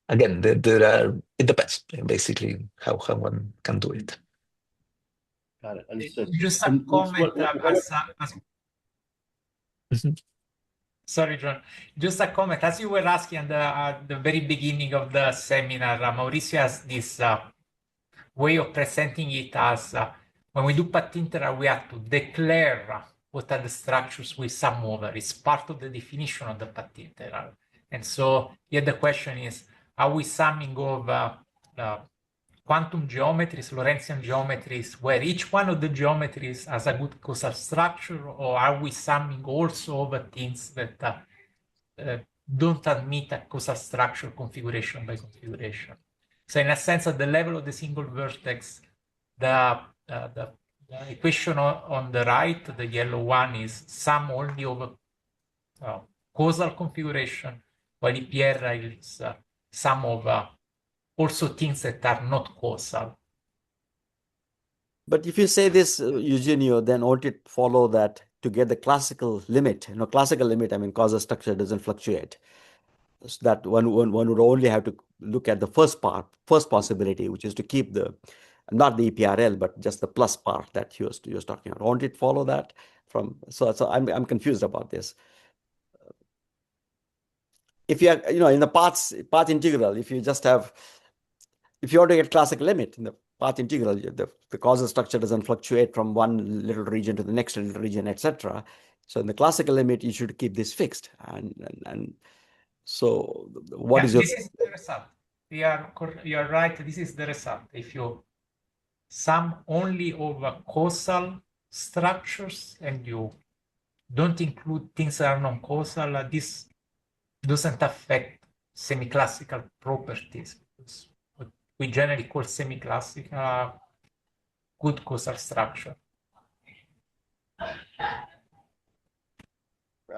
again, there are. It depends basically how one can do it. Got it. Understood. Just a And comment Mhm. Sorry, John. Just a comment. As you were asking at the very beginning of the seminar, Mauricio has this way of presenting it as when we do path integral, we have to declare what are the structures we sum over. It's part of the definition of the path integral. And so here the question is, are we summing over quantum geometries, Lorentzian geometries, where each one of the geometries has a good causal structure, or are we summing also over things that don't admit a causal structure configuration by configuration? So in a sense, at the level of the single vertex, the equation on the right, the yellow one, is sum only over causal configuration, while IPR is sum over also things that are not causal. But if you say this, Eugenio, then won't it follow that to get the classical limit? Classical limit, I mean, causal structure doesn't fluctuate. So that one would only have to look at the first possibility, which is to keep not the EPRL, but just the plus part that he was talking about. Won't it follow that from? So I'm confused about this. If you are, in the path integral, if you want to get classical limit in the path integral, the causal structure doesn't fluctuate from one little region to the next little region, etc. So in the classical limit, you should keep this fixed. And so what is your... This is the result. You are right. This is the result. If you sum only over causal structures and you don't include things that are non-causal, this doesn't affect semi-classical properties. Because what we generally call semi-classical good causal structure.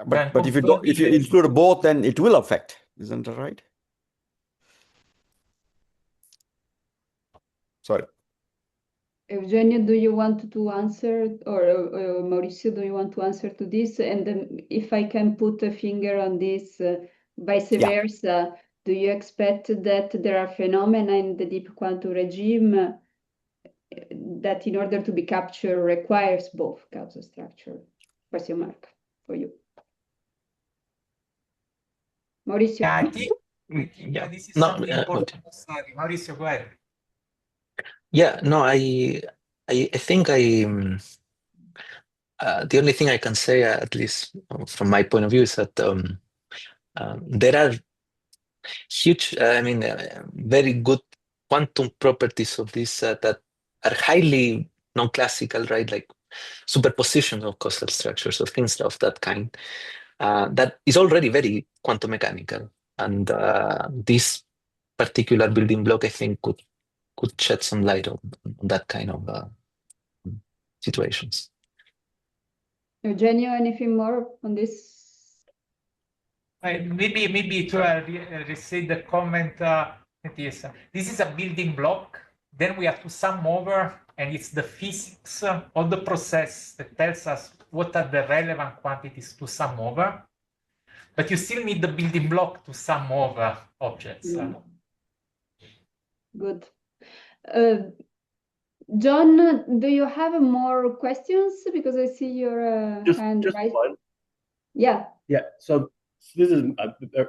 But if you include both, then it will affect, isn't that right? Sorry. Eugenio, do you want to answer, or Mauricio, do you want to answer to this? And then if I can put a finger on this, vice versa, do you expect that there are phenomena in the deep quantum regime that in order to be captured requires both causal structure? Question mark for you. Mauricio. Yeah, I think this is something important. Sorry, Mauricio, go ahead. Yeah, no, I think the only thing I can say, at least from my point of view, is that there are huge, very good quantum properties of this that are highly non-classical, right? Like superpositions of causal structures or things of that kind. That is already very quantum mechanical, and this particular building block, I think, could shed some light on that kind of situations. Eugenio, anything more on this? Maybe to restate the comment, this is a building block. Then we have to sum over, and it's the physics of the process that tells us what are the relevant quantities to sum over. But you still need the building block to sum over objects. Good. John, do you have more questions? Because I see your hand just raised. one. Yeah. Yeah. So this is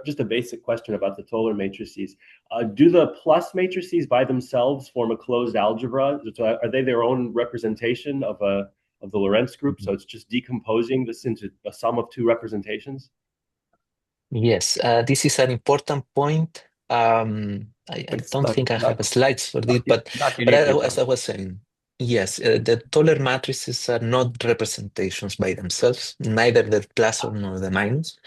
just a basic question about the Toller matrices. Do the plus matrices by themselves form a closed algebra? Are they their own representation of the Lorentz group? So it's just decomposing this into a sum of two representations? Yes, this is an important point. I don't think I have slides for this, but as I was saying, yes, the Toller matrices are not representations by themselves, neither the plus nor the minus.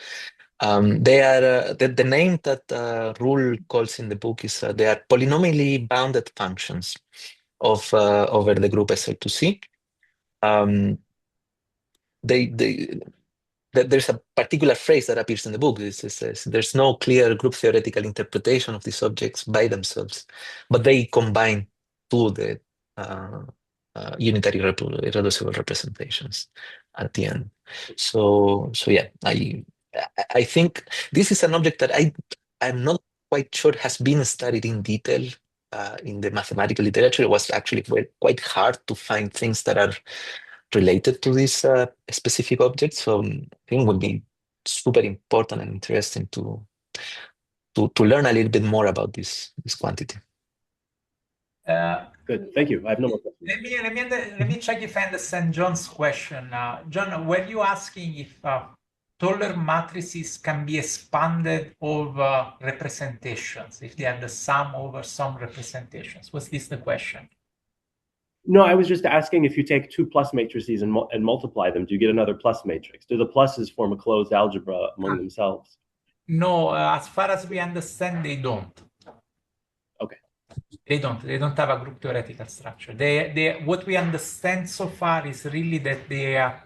They are the name that Rule calls in the book is they are polynomially bounded functions of over the group SL2C. There's a particular phrase that appears in the book. It says there's no clear group theoretical interpretation of these objects by themselves, but they combine to the unitary reducible representations at the end. So yeah, I think this is an object that I'm not quite sure has been studied in detail in the mathematical literature. It was actually quite hard to find things that are related to this specific object. So I think it would be super important and interesting to learn a little bit more about this quantity. Good, thank you. I have no more questions. Let me check if I understand John's question. John, were you asking if taller matrices can be expanded over representations, if they are the sum over some representations? Was this the question? No, I was just asking if you take two plus matrices and multiply them, do you get another plus matrix? Do the pluses form a closed algebra among themselves? No, as far as we understand, they don't. Okay. They don't have a group theoretical structure. What we understand so far is really that they are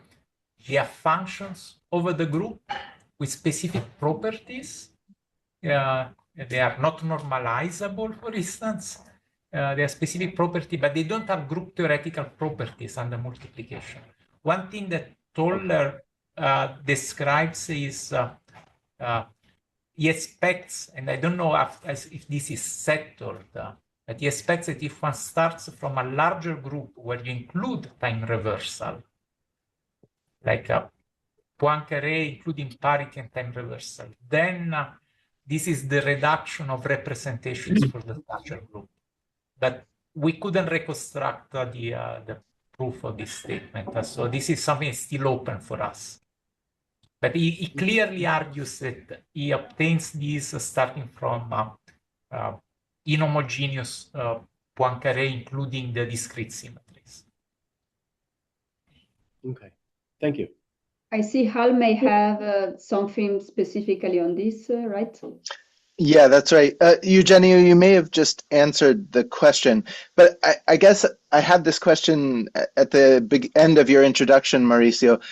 functions over the group with specific properties. They are not normalizable, for instance. They are specific property, but they don't have group theoretical properties under multiplication. One thing that Toller describes is he expects, and I don't know if this is settled, but he expects that if one starts from a larger group where you include time reversal, like a Poincare including parity and time reversal, then this is the reduction of representations for the larger group. But we couldn't reconstruct the proof of this statement. So this is something still open for us. But he clearly argues that he obtains these starting from inhomogeneous Poincare, including the discrete symmetries. Okay, thank you. I see Hal may have something specifically on this, right? Yeah, that's right. Eugenio, you may have just answered the question, but I guess I had this question at the end of your introduction, Mauricio.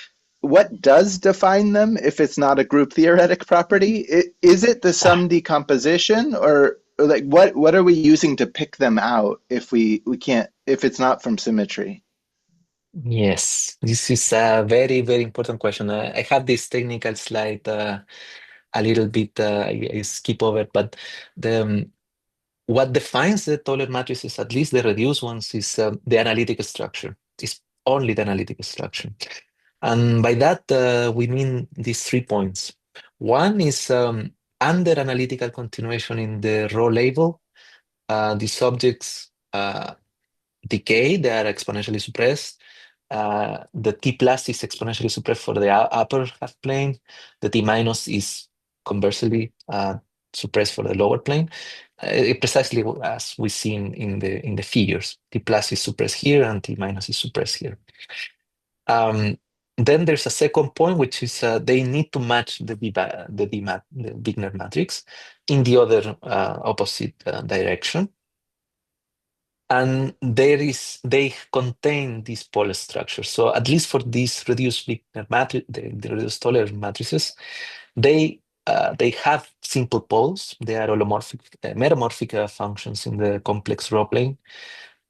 What does define them if it's not a group theoretic property? Is it the sum decomposition, or like what are we using to pick them out if we can't, if it's not from symmetry? Yes, this is a very, very important question. I have this technical slide a little bit, I skip over, but what defines the taller matrices, at least the reduced ones, is the analytic structure. It's only the analytic structure. And by that, we mean these 3 points. One is under analytical continuation in the row label, these objects decay, they are exponentially suppressed. The T plus is exponentially suppressed for the upper half plane. The T minus is conversely suppressed for the lower plane. Precisely as we see in the figures. T plus is suppressed here and T minus is suppressed here. Then there's a second point, which is they need to match the Wigner matrix in the other opposite direction. And they contain this polar structure. So at least for these reduced Wigner matrix, the reduced Toller matrices, they have simple poles. They are holomorphic, meromorphic functions in the complex row plane,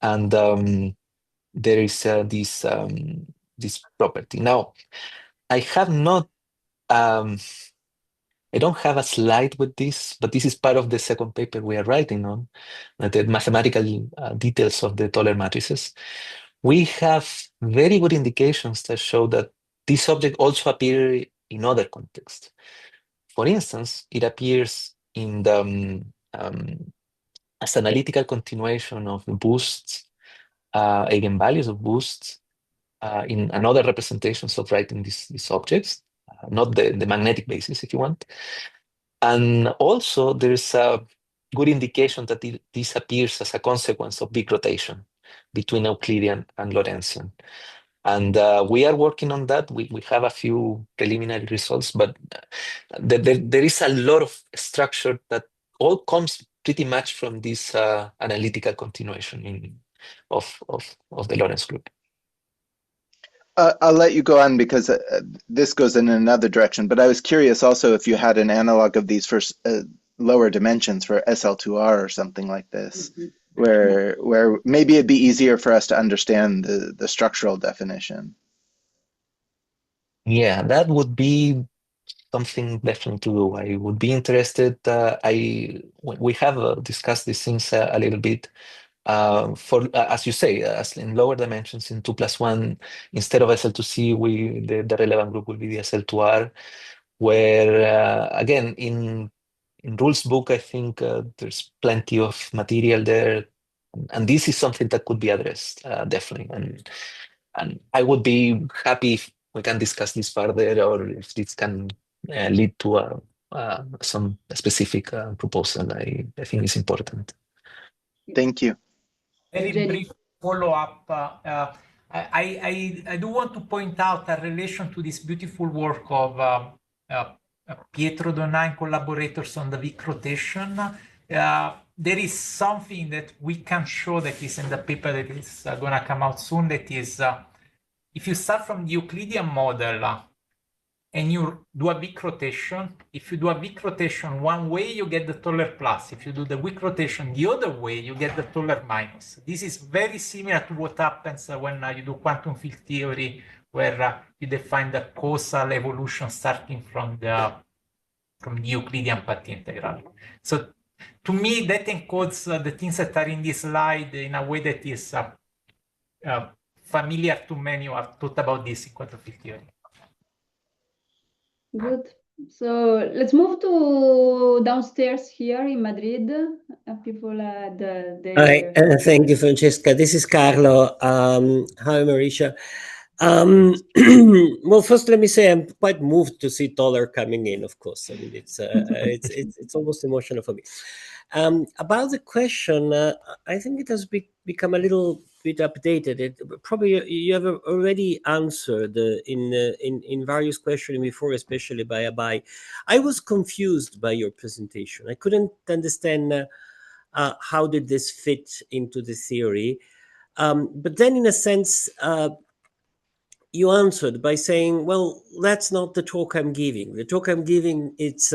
and there is this property. Now, I have not. I don't have a slide with this, but this is part of the second paper we are writing on, the mathematical details of the Toller matrices. We have very good indications that show that this object also appears in other contexts. For instance, it appears in the as analytical continuation of boosts, eigenvalues of boosts in another representations of writing these objects. Not the magnetic basis, if you want. And also, there's a good indication that this appears as a consequence of big rotation between Euclidean and Lorentzian. And we are working on that. We have a few preliminary results, but there is a lot of structure that all comes pretty much from this analytical continuation of the Lorentz group. I'll let you go on because this goes in another direction, but I was curious also if you had an analog of these for lower dimensions for SL2R or something like this. where maybe it'd be easier for us to understand the structural definition. Yeah, that would be something definitely to do. I would be interested. We have discussed these things a little bit. For as you say, as in lower dimensions in 2+1, instead of SL2C, the relevant group will be the SL2R. Where again in rules book, I think there's plenty of material there, and this is something that could be addressed definitely. And I would be happy if we can discuss this further, or if this can lead to some specific proposal. I think it's important. Thank you. Very Eugenio. brief follow-up. I do want to point out a relation to this beautiful work of Pietro Donà and collaborators on the Wick rotation. There is something that we can show that is in the paper that is going to come out soon, that is, if you start from the Euclidean model and you do a Wick rotation, if you do a Wick rotation one way, you get the Toller plus. If you do the Wick rotation the other way, you get the Toller minus. This is very similar to what happens when you do quantum field theory, where you define the causal evolution starting from the Euclidean path integral. So to me, that encodes the things that are in this slide in a way that is familiar to many who have thought about this in quantum field theory. Good. So let's move to downstairs here in Madrid. People had Hi, thank you, Francesca. This is Carlo. Hi, Mauricia. Well, first, let me say I'm quite moved to see Toller coming in. Of course, I mean it's almost emotional for me. About the question, I think it has become a little bit updated. Probably you have already answered in various questions before, especially by Abai. I was confused by your presentation. I couldn't understand how did this fit into the theory, but then in a sense. You answered by saying, well, that's not the talk I'm giving. The talk I'm giving, it's,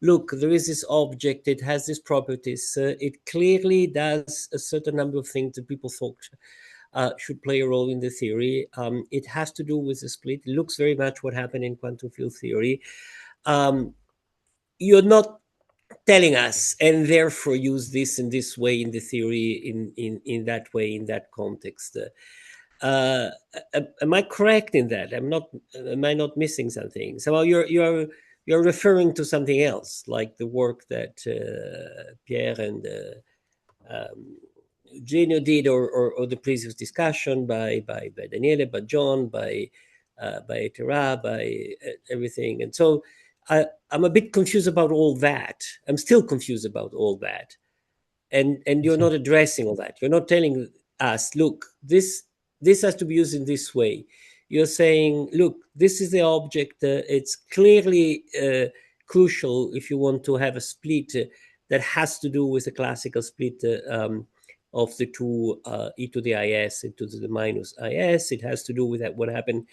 look, there is this object, it has these properties, it clearly does a certain number of things that people thought should play a role in the theory. It has to do with the split. It looks very much what happened in quantum field theory. You're not telling us, and therefore use this in this way in the theory, in that way, in that context. Am I correct in that? Am I not missing something? So you're referring to something else, like the work that Pierre and Eugenio did, or the previous discussion by Daniele, by John, by Etera, by everything. And so I'm a bit confused about all that. I'm still confused about all that. And you're not addressing all that. You're not telling us, look, this has to be used in this way. You're saying, look, this is the object. It's clearly crucial if you want to have a split that has to do with a classical split of the two e to the is, e to the minus is. It has to do with what happened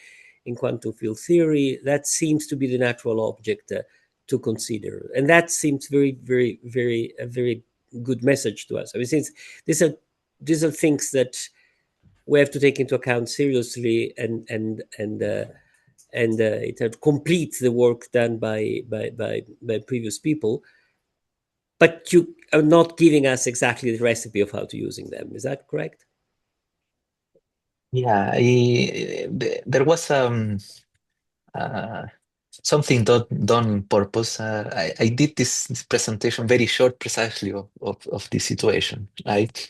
in quantum field theory. That seems to be the natural object to consider. And that seems very, very, very, a very good message to us. I mean, since these are things that we have to take into account seriously, and it completes the work done by previous people. But you are not giving us exactly the recipe of how to using them. Is that correct? Yeah, there was something done on purpose. I did this presentation very short, precisely of this situation, right?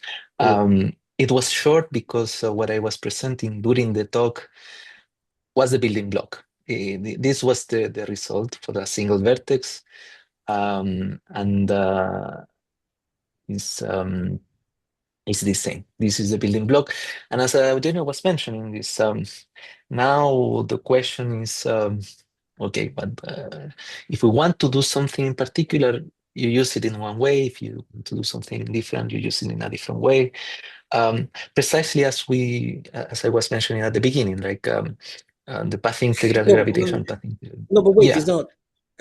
It was short because what I was presenting during the talk was the building block. This was the result for a single vertex, and it's the same. This is the building block. And as Eugenio was mentioning this, now the question is, okay, but if we want to do something in particular, you use it in one way. If you want to do something different, you use it in a different way. Precisely as I was mentioning at the beginning, like the path integral, gravitation path integral. No, but wait, Yeah. it's not.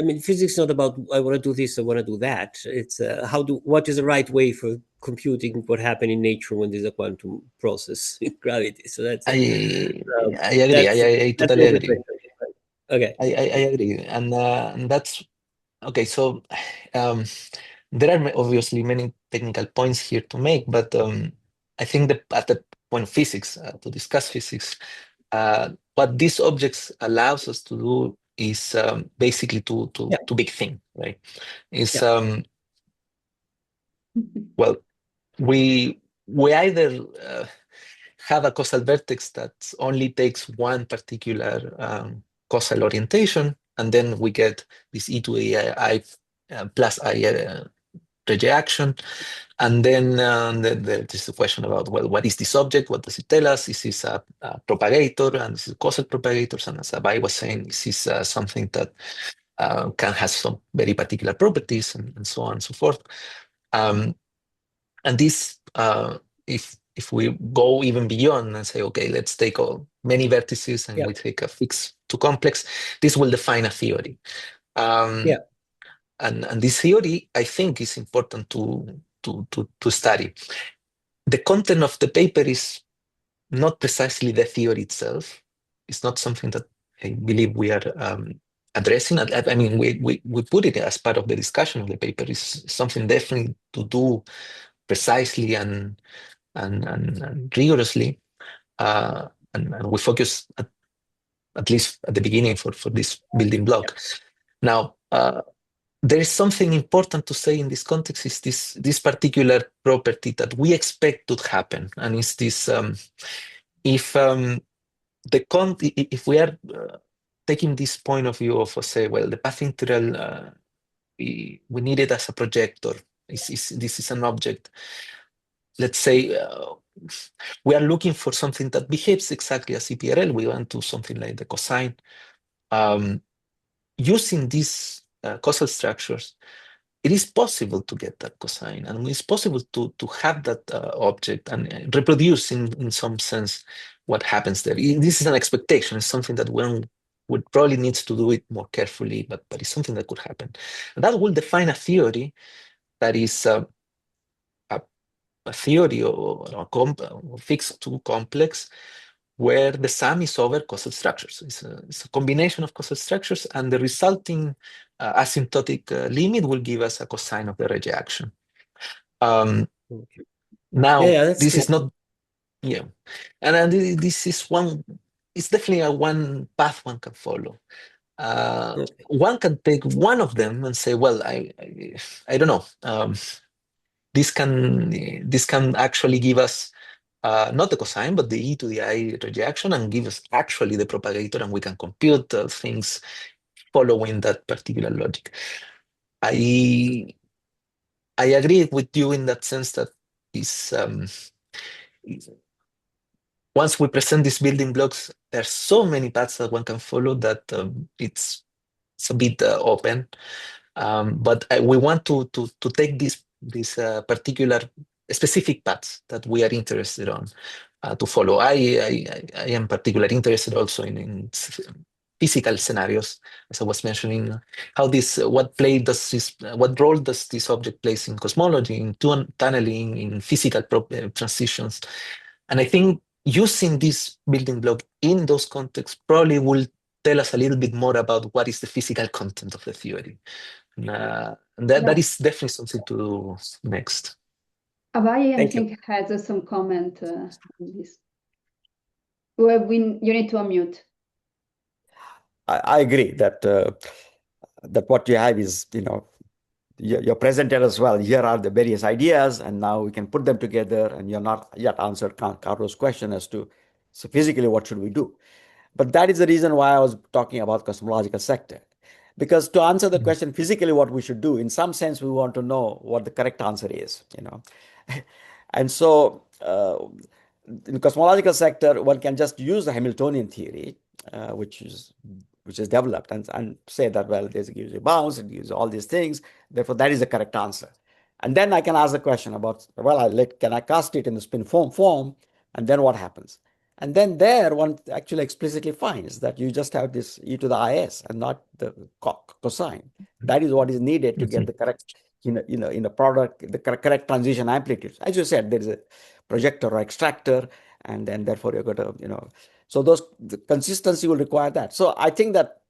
I mean, physics is not about I want to do this, I want to do that. It's what is the right way for computing what happened in nature when there's a quantum process in gravity. So that's I agree. that's I totally agree. Okay. I agree, and that's okay. So there are obviously many technical points here to make, but I think that at the point of physics, to discuss physics, what these objects allows us to do is basically to big thing, right? Is well, we either have a causal vertex that only takes one particular causal orientation, and then we get this e to the I plus I Regge action. And then there's the question about, well, what is this object? What does it tell us? Is this a propagator? And this is causal propagators. And as Abai was saying, this is something that can have some very particular properties and so on and so forth. And this, if we go even beyond and say, okay, let's take many vertices and we take a fixed to complex, this will define a theory. And this theory, I think, is important to study. The content of the paper is not precisely the theory itself. It's not something that I believe we are addressing. I mean, we put it as part of the discussion of the paper. It's something definitely to do precisely and rigorously. And we focus, at least at the beginning, for this building block. Now, there is something important to say in this context, is this particular property that we expect to happen, and is this if we are taking this point of view of say, well, the path integral we need it as a projector. This is an object. Let's say we are looking for something that behaves exactly as EPRL. We want to something like the cosine. Using these causal structures, it is possible to get that cosine, and it's possible to have that object and reproduce in some sense what happens there. This is an expectation. It's something that one would probably needs to do it more carefully, but it's something that could happen. And that will define a theory that is a theory or fixed to complex, where the sum is over causal structures. It's a combination of causal structures, and the resulting asymptotic limit will give us a cosine of the Regge action. Now, this is not, and this is it's definitely one path one can follow. One can take one of them and say, well, I don't know. This can actually give us not the cosine, but the e to the I rejection, and give us actually the propagator, and we can compute things following that particular logic. I agree with you in that sense that once we present these building blocks, there are so many paths that one can follow that it's a bit open. But we want to take these particular specific paths that we are interested on to follow. I am particularly interested also in physical scenarios, as I was mentioning, how what role does this object plays in cosmology, in tunneling, in physical transitions. And I think using this building block in those contexts probably will tell us a little bit more about what is the physical content of the theory. That is definitely something to do next. Abai, I think, has some comment on this. You need to unmute. I agree that what you have is, you're presented as well. Here are the various ideas, and now we can put them together, and you're not yet answered Carlos' question as to, so physically, what should we do? But that is the reason why I was talking about cosmological sector. Because to answer the question physically what we should do, in some sense, we want to know what the correct answer is, And so in cosmological sector, one can just use the Hamiltonian theory, which is developed, and say that, well, this gives you bounds, it gives all these things, therefore that is the correct answer. And then I can ask the question about, well, can I cast it in the spinfoam form, and then what happens? And then there, one actually explicitly finds that you just have this e to the is and not the cosine. That is what is needed to get the correct in a product, the correct transition amplitudes. As you said, there is a projector or extractor, and then therefore you're going to, so the consistency will require that. So I think that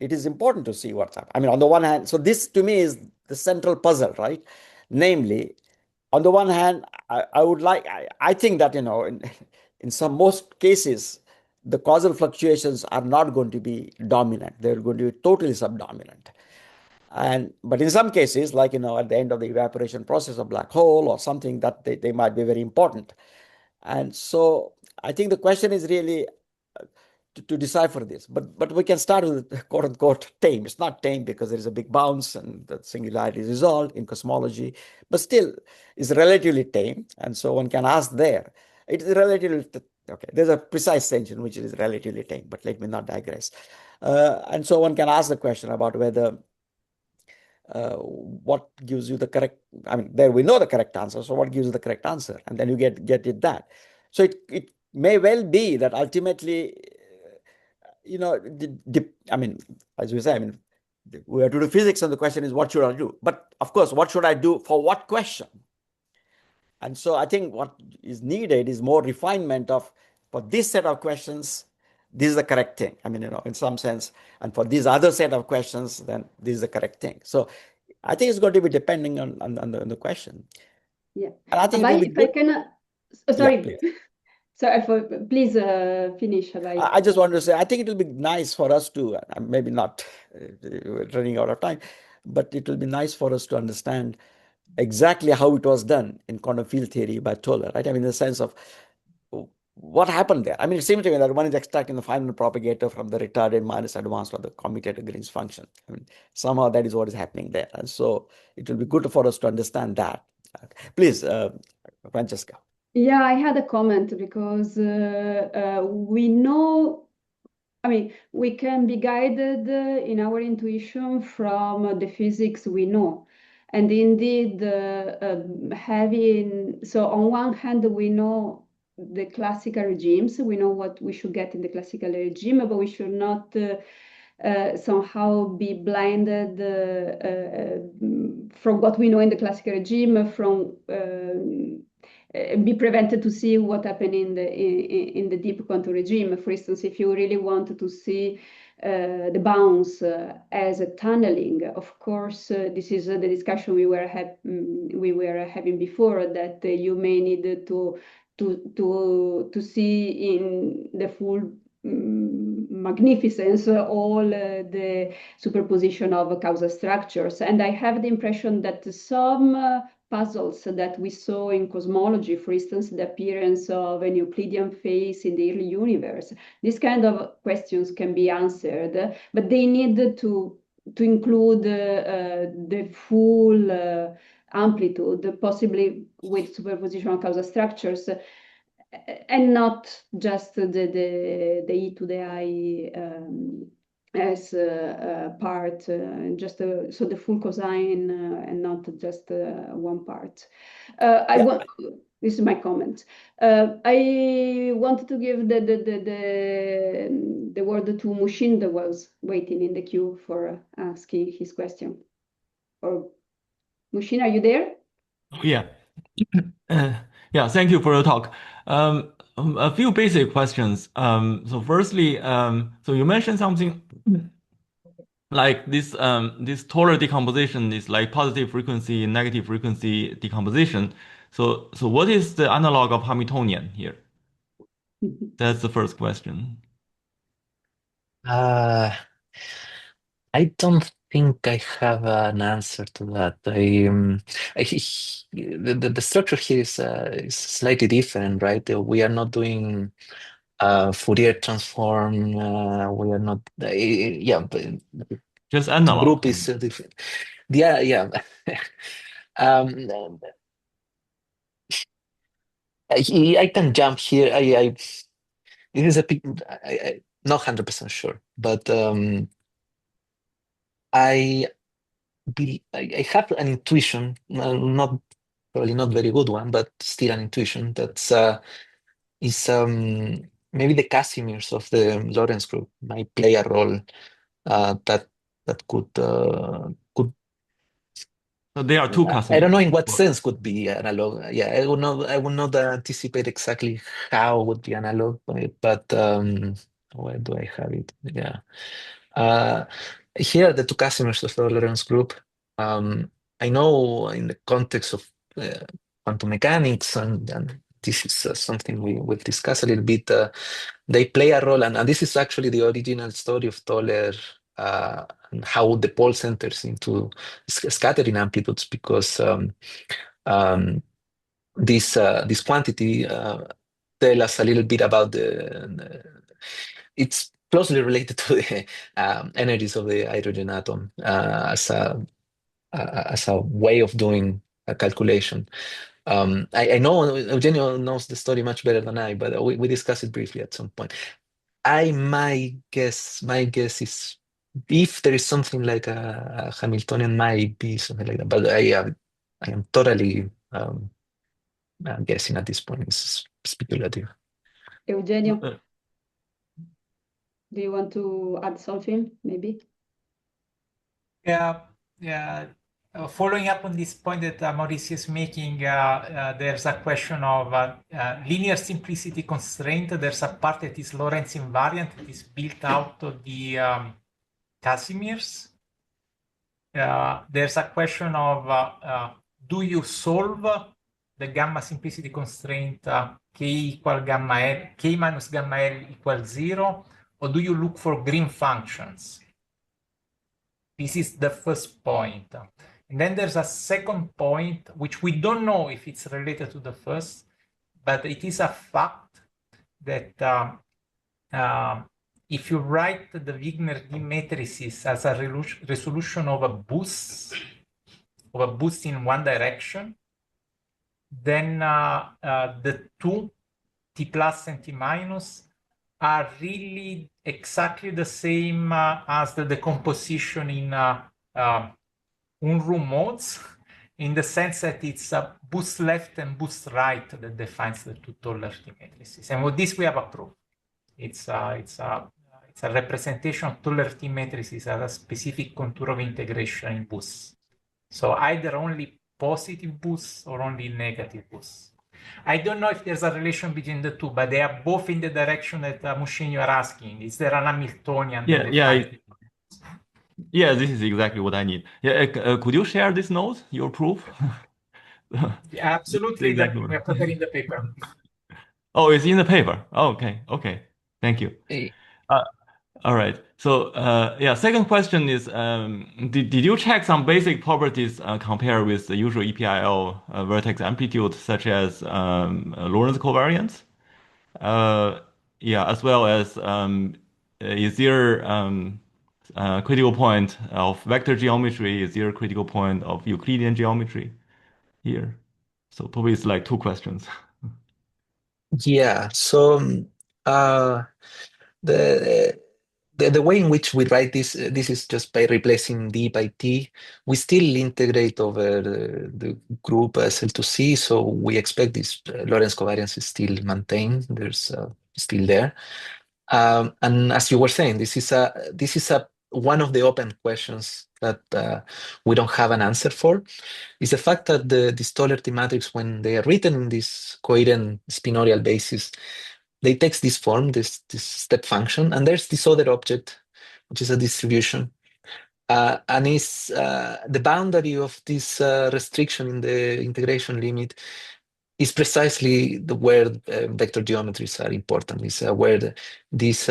it is important to see what's happening. I mean, on the one hand, so this to me is the central puzzle, right? Namely, on the one hand, I think that, in most cases, the causal fluctuations are not going to be dominant. They're going to be totally subdominant. But in some cases, like, at the end of the evaporation process of black hole or something, that they might be very important. And so I think the question is really to decipher this. But we can start with quote unquote tame. It's not tame because there is a big bounce and the singularity is resolved in cosmology, but still is relatively tame. And so one can ask there. It is relatively okay. There's a precise sense in which it is relatively tame, but let me not digress. And so one can ask the question about whether what gives you the correct, I mean, there we know the correct answer, so what gives you the correct answer? And then you get it that. So it may well be that ultimately, I mean, as we say, I mean, we have to do physics, and the question is, what should I do? But of course, what should I do for what question? And so I think what is needed is more refinement of, for this set of questions, this is the correct thing. I mean, in some sense, and for this other set of questions, then this is the correct thing. So I think it's going to be depending on the question. Yeah. And I think if I can, sorry. Yeah, please. Sorry, please finish. I just wanted to say, I think it will be nice for us to, maybe not, we're running out of time, but it will be nice for us to understand exactly how it was done in quantum field theory by Toller, right? I mean, in the sense of what happened there. I mean, it seems to me that one is extracting the final propagator from the retarded minus advanced or the commutator Green's function. I mean, somehow that is what is happening there. And so it will be good for us to understand that. Please, Francesca. Yeah, I had a comment because we know, I mean, we can be guided in our intuition from the physics we know. And indeed, so on one hand, we know the classical regimes, we know what we should get in the classical regime, but we should not somehow be blinded from what we know in the classical regime, from be prevented to see what happened in the deep quantum regime. For instance, if you really want to see the bounce as a tunneling, of course, this is the discussion we were having before, that you may need to see in the full magnificence all the superposition of causal structures. And I have the impression that some puzzles that we saw in cosmology, for instance, the appearance of a Euclidean phase in the early universe, these kind of questions can be answered, but they need to include the full amplitude, possibly with superposition of causal structures, and not just the e to the I as part, just so the full cosine and not just one part. This is my comment. I wanted to give the word to Mushin, that was waiting in the queue for asking his question. Or Mushin, are you there? Yeah. Yeah, thank you for your talk. A few basic questions. So firstly, so you mentioned something like this Taylor decomposition is like positive frequency, negative frequency decomposition. So what is the analog of Hamiltonian here? That's the first question. I don't think I have an answer to that. The structure here is slightly different, right? We are not doing Fourier transform. We are not. Yeah, but Just analog. Group is different. Yeah. I can jump here. This is I'm not 100% sure, but I have an intuition, probably not very good one, but still an intuition that's is maybe the Casimirs of the Lorentz group might play a role that could So there are two I don't know in what customers. sense could be analog. Yeah, I would not anticipate exactly how would be analog, but where do I have it? Yeah. Here are the two customers of the Lorentz group. I know in the context of quantum mechanics, and this is something we've discussed a little bit, they play a role, and this is actually the original story of Toller, and how the Pole enters into scattering amplitudes, because this quantity tell us a little bit about it's closely related to the energies of the hydrogen atom as a way of doing a calculation. I know Eugenio knows the story much better than I, but we discussed it briefly at some point. My guess is if there is something like a Hamiltonian, might be something like that. But I am totally guessing at this point. It's speculative. Eugenio, do you want to add something, maybe? Yeah. Following up on this point that Mauricio is making, there's a question of linear simplicity constraint. There's a part that is Lorentz invariant that is built out of the Casimirs. There's a question of do you solve the gamma simplicity constraint k equal gamma L, k minus gamma L equals 0, or do you look for green functions? This is the first point. And then there's a second point, which we don't know if it's related to the first, but it is a fact that if you write the Wigner-D matrices as a resolution of a boost in one direction, then the two, T plus and T minus, are really exactly the same as the decomposition in Unruh modes, in the sense that it's a boost left and boost right that defines the two Toller-T matrices. And with this, we have a proof. It's a representation of Toller-T matrices as a specific contour of integration in boosts. So either only positive boosts or only negative boosts. I don't know if there's a relation between the two, but they are both in the direction that Mushin, you are asking. Is there an Hamiltonian? Yeah, this is exactly what I need. Yeah, could you share this note, your proof? Yeah, absolutely. Exactly. We are preparing the paper. Oh, it's in the paper. Oh, okay. Thank you. Hey. All right. So, second question is, did you check some basic properties compared with the usual EPIL vertex amplitude, such as Lorentz covariance? As well as is there critical point of vector geometry? Is there a critical point of Euclidean geometry here? So probably it's like two questions. Yeah. So the way in which we write this is just by replacing D by T. We still integrate over the group SL2C, so we expect this Lorentz covariance is still maintained. There's still there. And as you were saying, this is one of the open questions that we don't have an answer for. Is the fact that these Toller-T matrix, when they are written in this coherent spinorial basis, they take this form, this step function, and there's this other object, which is a distribution. And is the boundary of this restriction in the integration limit is precisely where vector geometries are important, is where these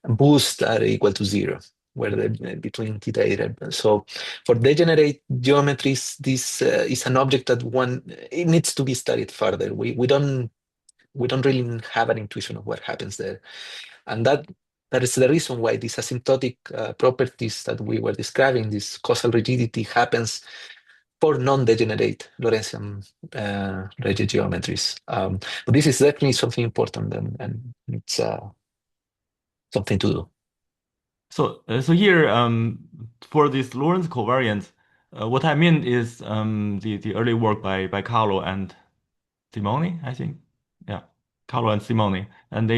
boosts are equal to 0, where between theta eta. So for degenerate geometries, this is an object that it needs to be studied further. We don't really have an intuition of what happens there. And that is the reason why these asymptotic properties that we were describing, this causal rigidity, happens for non-degenerate Lorentzian Regge geometries. But this is definitely something important, and it's something to do. So here, for this Lorentz covariance, what I mean is the early work by Carlo and Simone, I think. Yeah, Carlo and Simone, and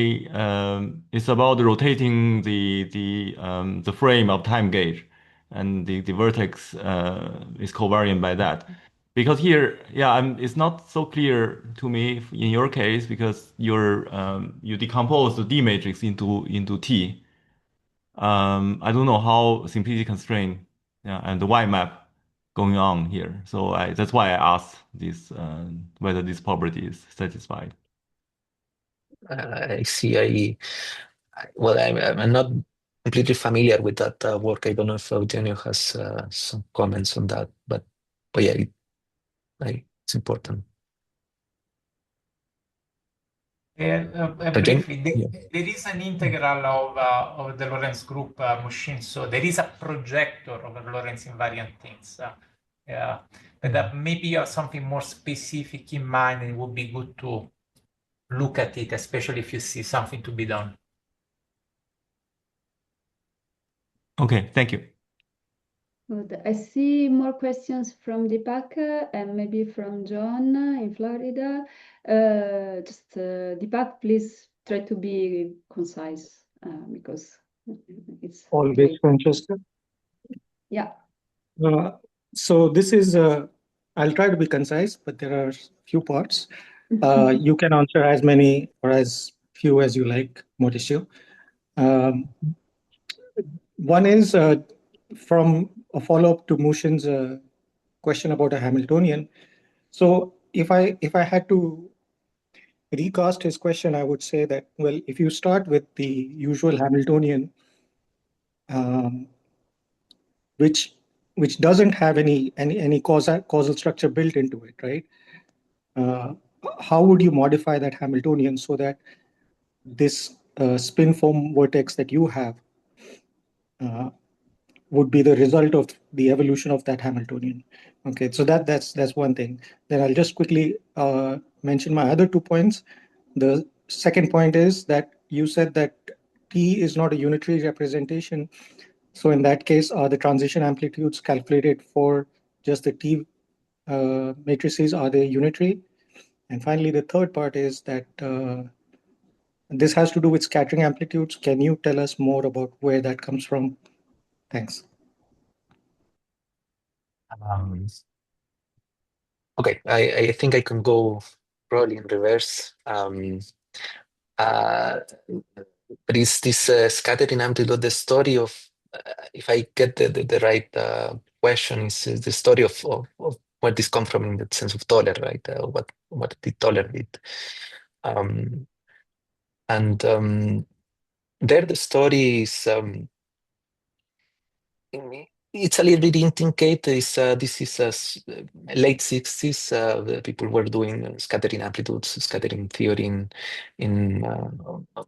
it's about rotating the frame of time gauge, and the vertex is covariant by that. Because here, yeah, it's not so clear to me in your case because you decompose the D matrix into T. I don't know how simplicity constraint, yeah, and the Y map going on here. So that's why I asked this whether this property is satisfied. I see. Well, I'm not completely familiar with that work. I don't know if Eugenio has some comments on that, but yeah, it's important. Briefly, Yeah. there is an integral of the Lorentz group machine, so there is a projector of Lorentz invariant things. But maybe you have something more specific in mind, and it would be good to look at it, especially if you see something to be done. Okay, thank you. Good. I see more questions from Deepak and maybe from John in Florida. Deepak, please try to be concise because it's Always late. Francesca. Yeah. So this is, I'll try to be concise, but there are few parts. You can answer as many or as few as you like, Mauricio. One is from a follow-up to Mushin's question about a Hamiltonian. So if I had to recast his question, I would say that, well, if you start with the usual Hamiltonian, which doesn't have any causal structure built into it, right? How would you modify that Hamiltonian so that this spinfoam vertex that you have would be the result of the evolution of that Hamiltonian? Okay, so that's one thing. Then I'll just quickly mention my other 2 points. The second point is that you said that T is not a unitary representation. So in that case, are the transition amplitudes calculated for just the T matrices, are they unitary? And finally, the third part is that this has to do with scattering amplitudes. Can you tell us more about where that comes from? Thanks. Okay, I think I can go probably in reverse. But is this scattering amplitude the story of, if I get the right question, is the story of where this comes from in the sense of Toller, right? What did Toller did? There the story is, it's a little bit intricate. This is late 60s. The people were doing scattering amplitudes, scattering theory in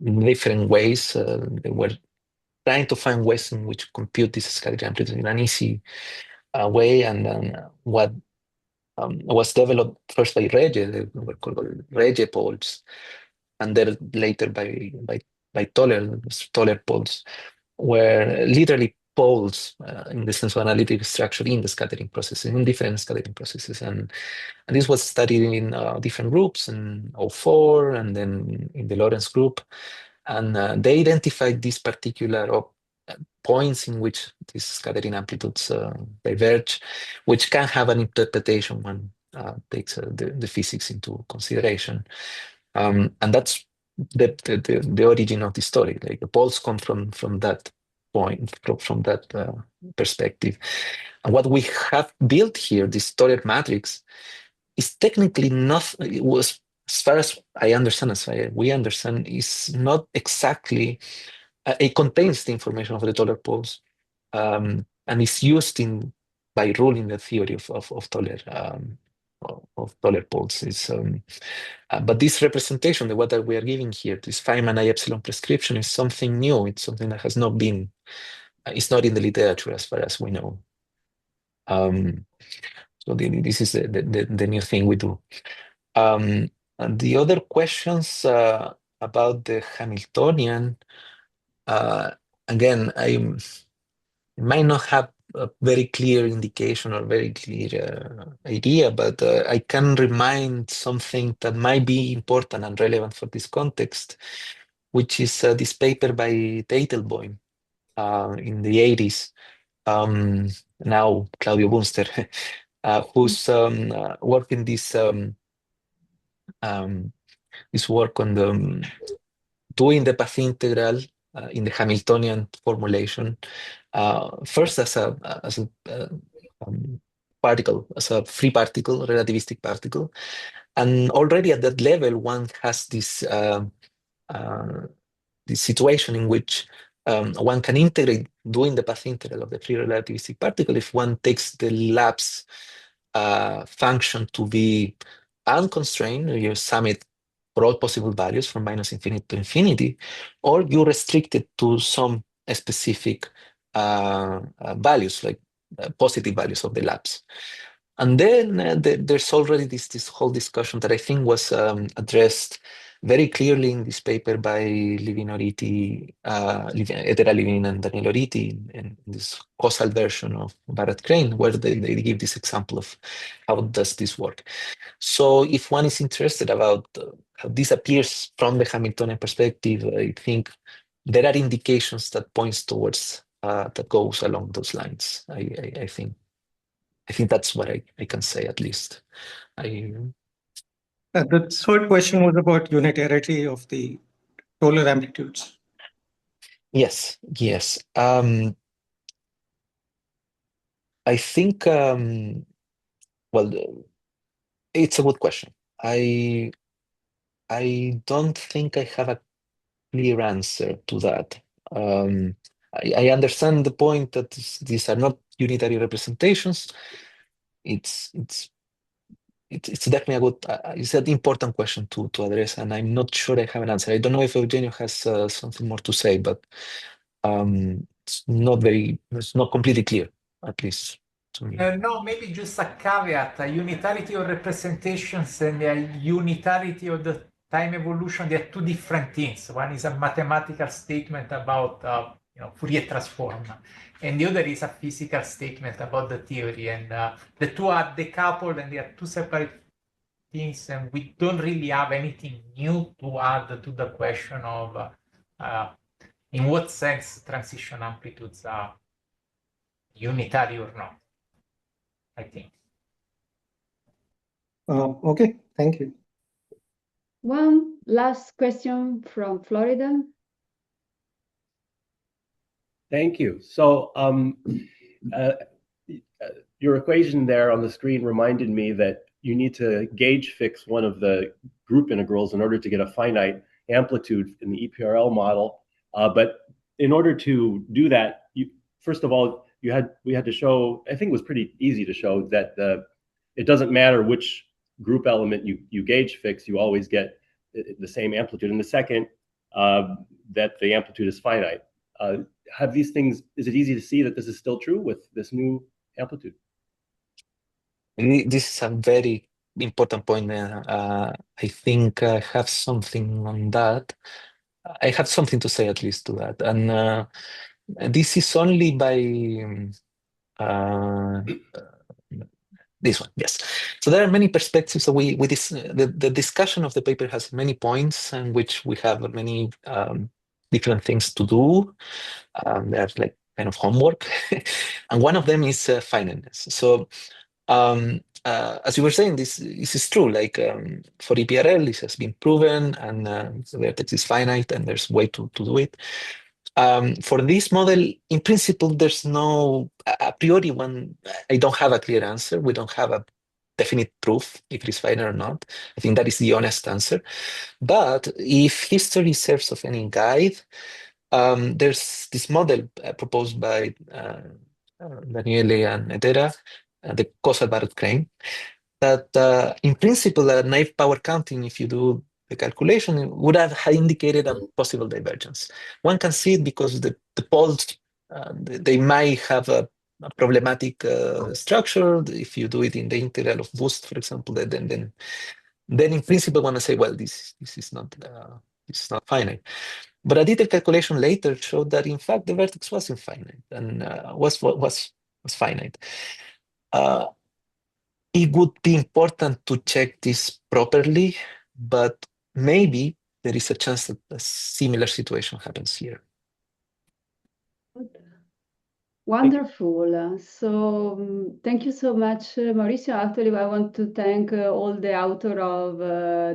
different ways. They were trying to find ways in which compute this scattering amplitude in an easy way. And then what was developed first by Regge, they were called Regge poles, and then later by Toller poles, were literally poles in the sense of analytic structure in the scattering processes, in different scattering processes. And this was studied in different groups in 04 and then in the Lorentz group. And they identified these particular points in which these scattering amplitudes diverge, which can have an interpretation when takes the physics into consideration. And that's the origin of the story. Like the poles come from that point, from that perspective. And what we have built here, this Toller matrix, is technically not, it was, as far as I understand, we understand, is not exactly, it contains the information of the Toller poles, and is used by ruling the theory of Toller, of Toller poles. But this representation, the what that we are giving here, this Feynman I epsilon prescription, is something new. It's something that has not been, it's not in the literature as far as we know. So this is the new thing we do. And the other questions about the Hamiltonian, again, I might not have a very clear indication or very clear idea, but I can remind something that might be important and relevant for this context, which is this paper by Teitelboim in the 80s, now Claudio Bunster, who's working this work on the doing the path integral in the Hamiltonian formulation, first as a particle, as a free particle, relativistic particle, and already at that level, one has this this situation in which one can integrate doing the path integral of the free relativistic particle if one takes the lapse function to be unconstrained, you sum it for all possible values from -infinity to infinity, or you restrict it to some specific values, like positive values of the lapse. And then there's already this whole discussion that I think was addressed very clearly in this paper by Etera Levin and Daniel Oriti in this causal version of Barrett-Crane, where they give this example of how does this work. So if one is interested about how this appears from the Hamiltonian perspective, I think there are indications that points towards that goes along those lines. I think that's what I can say, at least. The third question was about unitarity of the polar amplitudes. Yes. I think, well, it's a good question. I don't think I have a clear answer to that. I understand the point that these are not unitary representations. It's definitely a good, it's an important question to address, and I'm not sure I have an answer. I don't know if Eugenio has something more to say, but it's not completely clear, at least to me. No, maybe just a caveat, a unitarity of representations and a unitarity of the time evolution, they are two different things. One is a mathematical statement about Fourier transform, and the other is a physical statement about the theory. And the two are decoupled, and they are two separate things, and we don't really have anything new to add to the question of in what sense transition amplitudes are unitary or not, I think. Okay, thank you. One last question from Florida. Thank you. So your equation there on the screen reminded me that you need to gauge fix one of the group integrals in order to get a finite amplitude in the EPRL model. But in order to do that, first of all, we had to show, I think it was pretty easy to show that it doesn't matter which group element you gauge fix, you always get the same amplitude. And the second, that the amplitude is finite. Have these things, is it easy to see that this is still true with this new amplitude? This is a very important point. I think I have something on that. I have something to say, at least, to that. And this is only by this one, yes. So there are many perspectives. So the discussion of the paper has many points in which we have many different things to do. There's like kind of homework, and one of them is finiteness. So as you were saying, this is true. Like for EPRL, this has been proven, and the vertex is finite, and there's a way to do it. For this model, in principle, there's no a priori one. I don't have a clear answer. We don't have a definite proof if it is finite or not. I think that is the honest answer. But if history serves of any guide, there's this model proposed by Daniele and Etera, the causal Barrett-Crane, that in principle, naive power counting, if you do the calculation, would have indicated a possible divergence. One can see it because the poles, they might have a problematic structure. If you do it in the integral of boost, for example, then in principle, one can say, well, this is not finite. But a detailed calculation later showed that, in fact, the vertex was infinite and was finite. It would be important to check this properly, but maybe there is a chance that a similar situation happens here. Wonderful. So thank you so much, Mauricio. Actually, I want to thank all the author of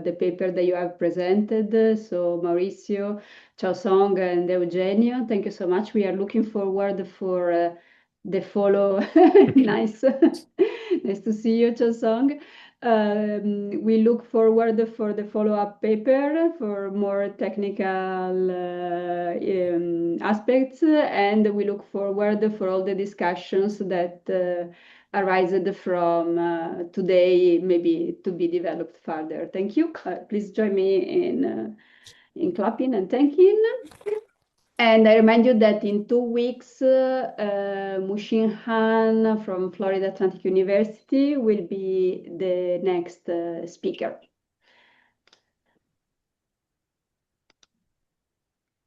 the paper that you have presented. So Mauricio, Chaosong, and Eugenio, thank you so much. We are looking forward for the follow. Nice. Nice to see you, Chaosong. We look forward for the follow-up paper for more technical aspects, and we look forward for all the discussions that arised from today, maybe to be developed further. Thank you. Please join me in clapping and thanking. And I remind you that in 2 weeks, Mushin Han from Florida Atlantic University will be the next speaker.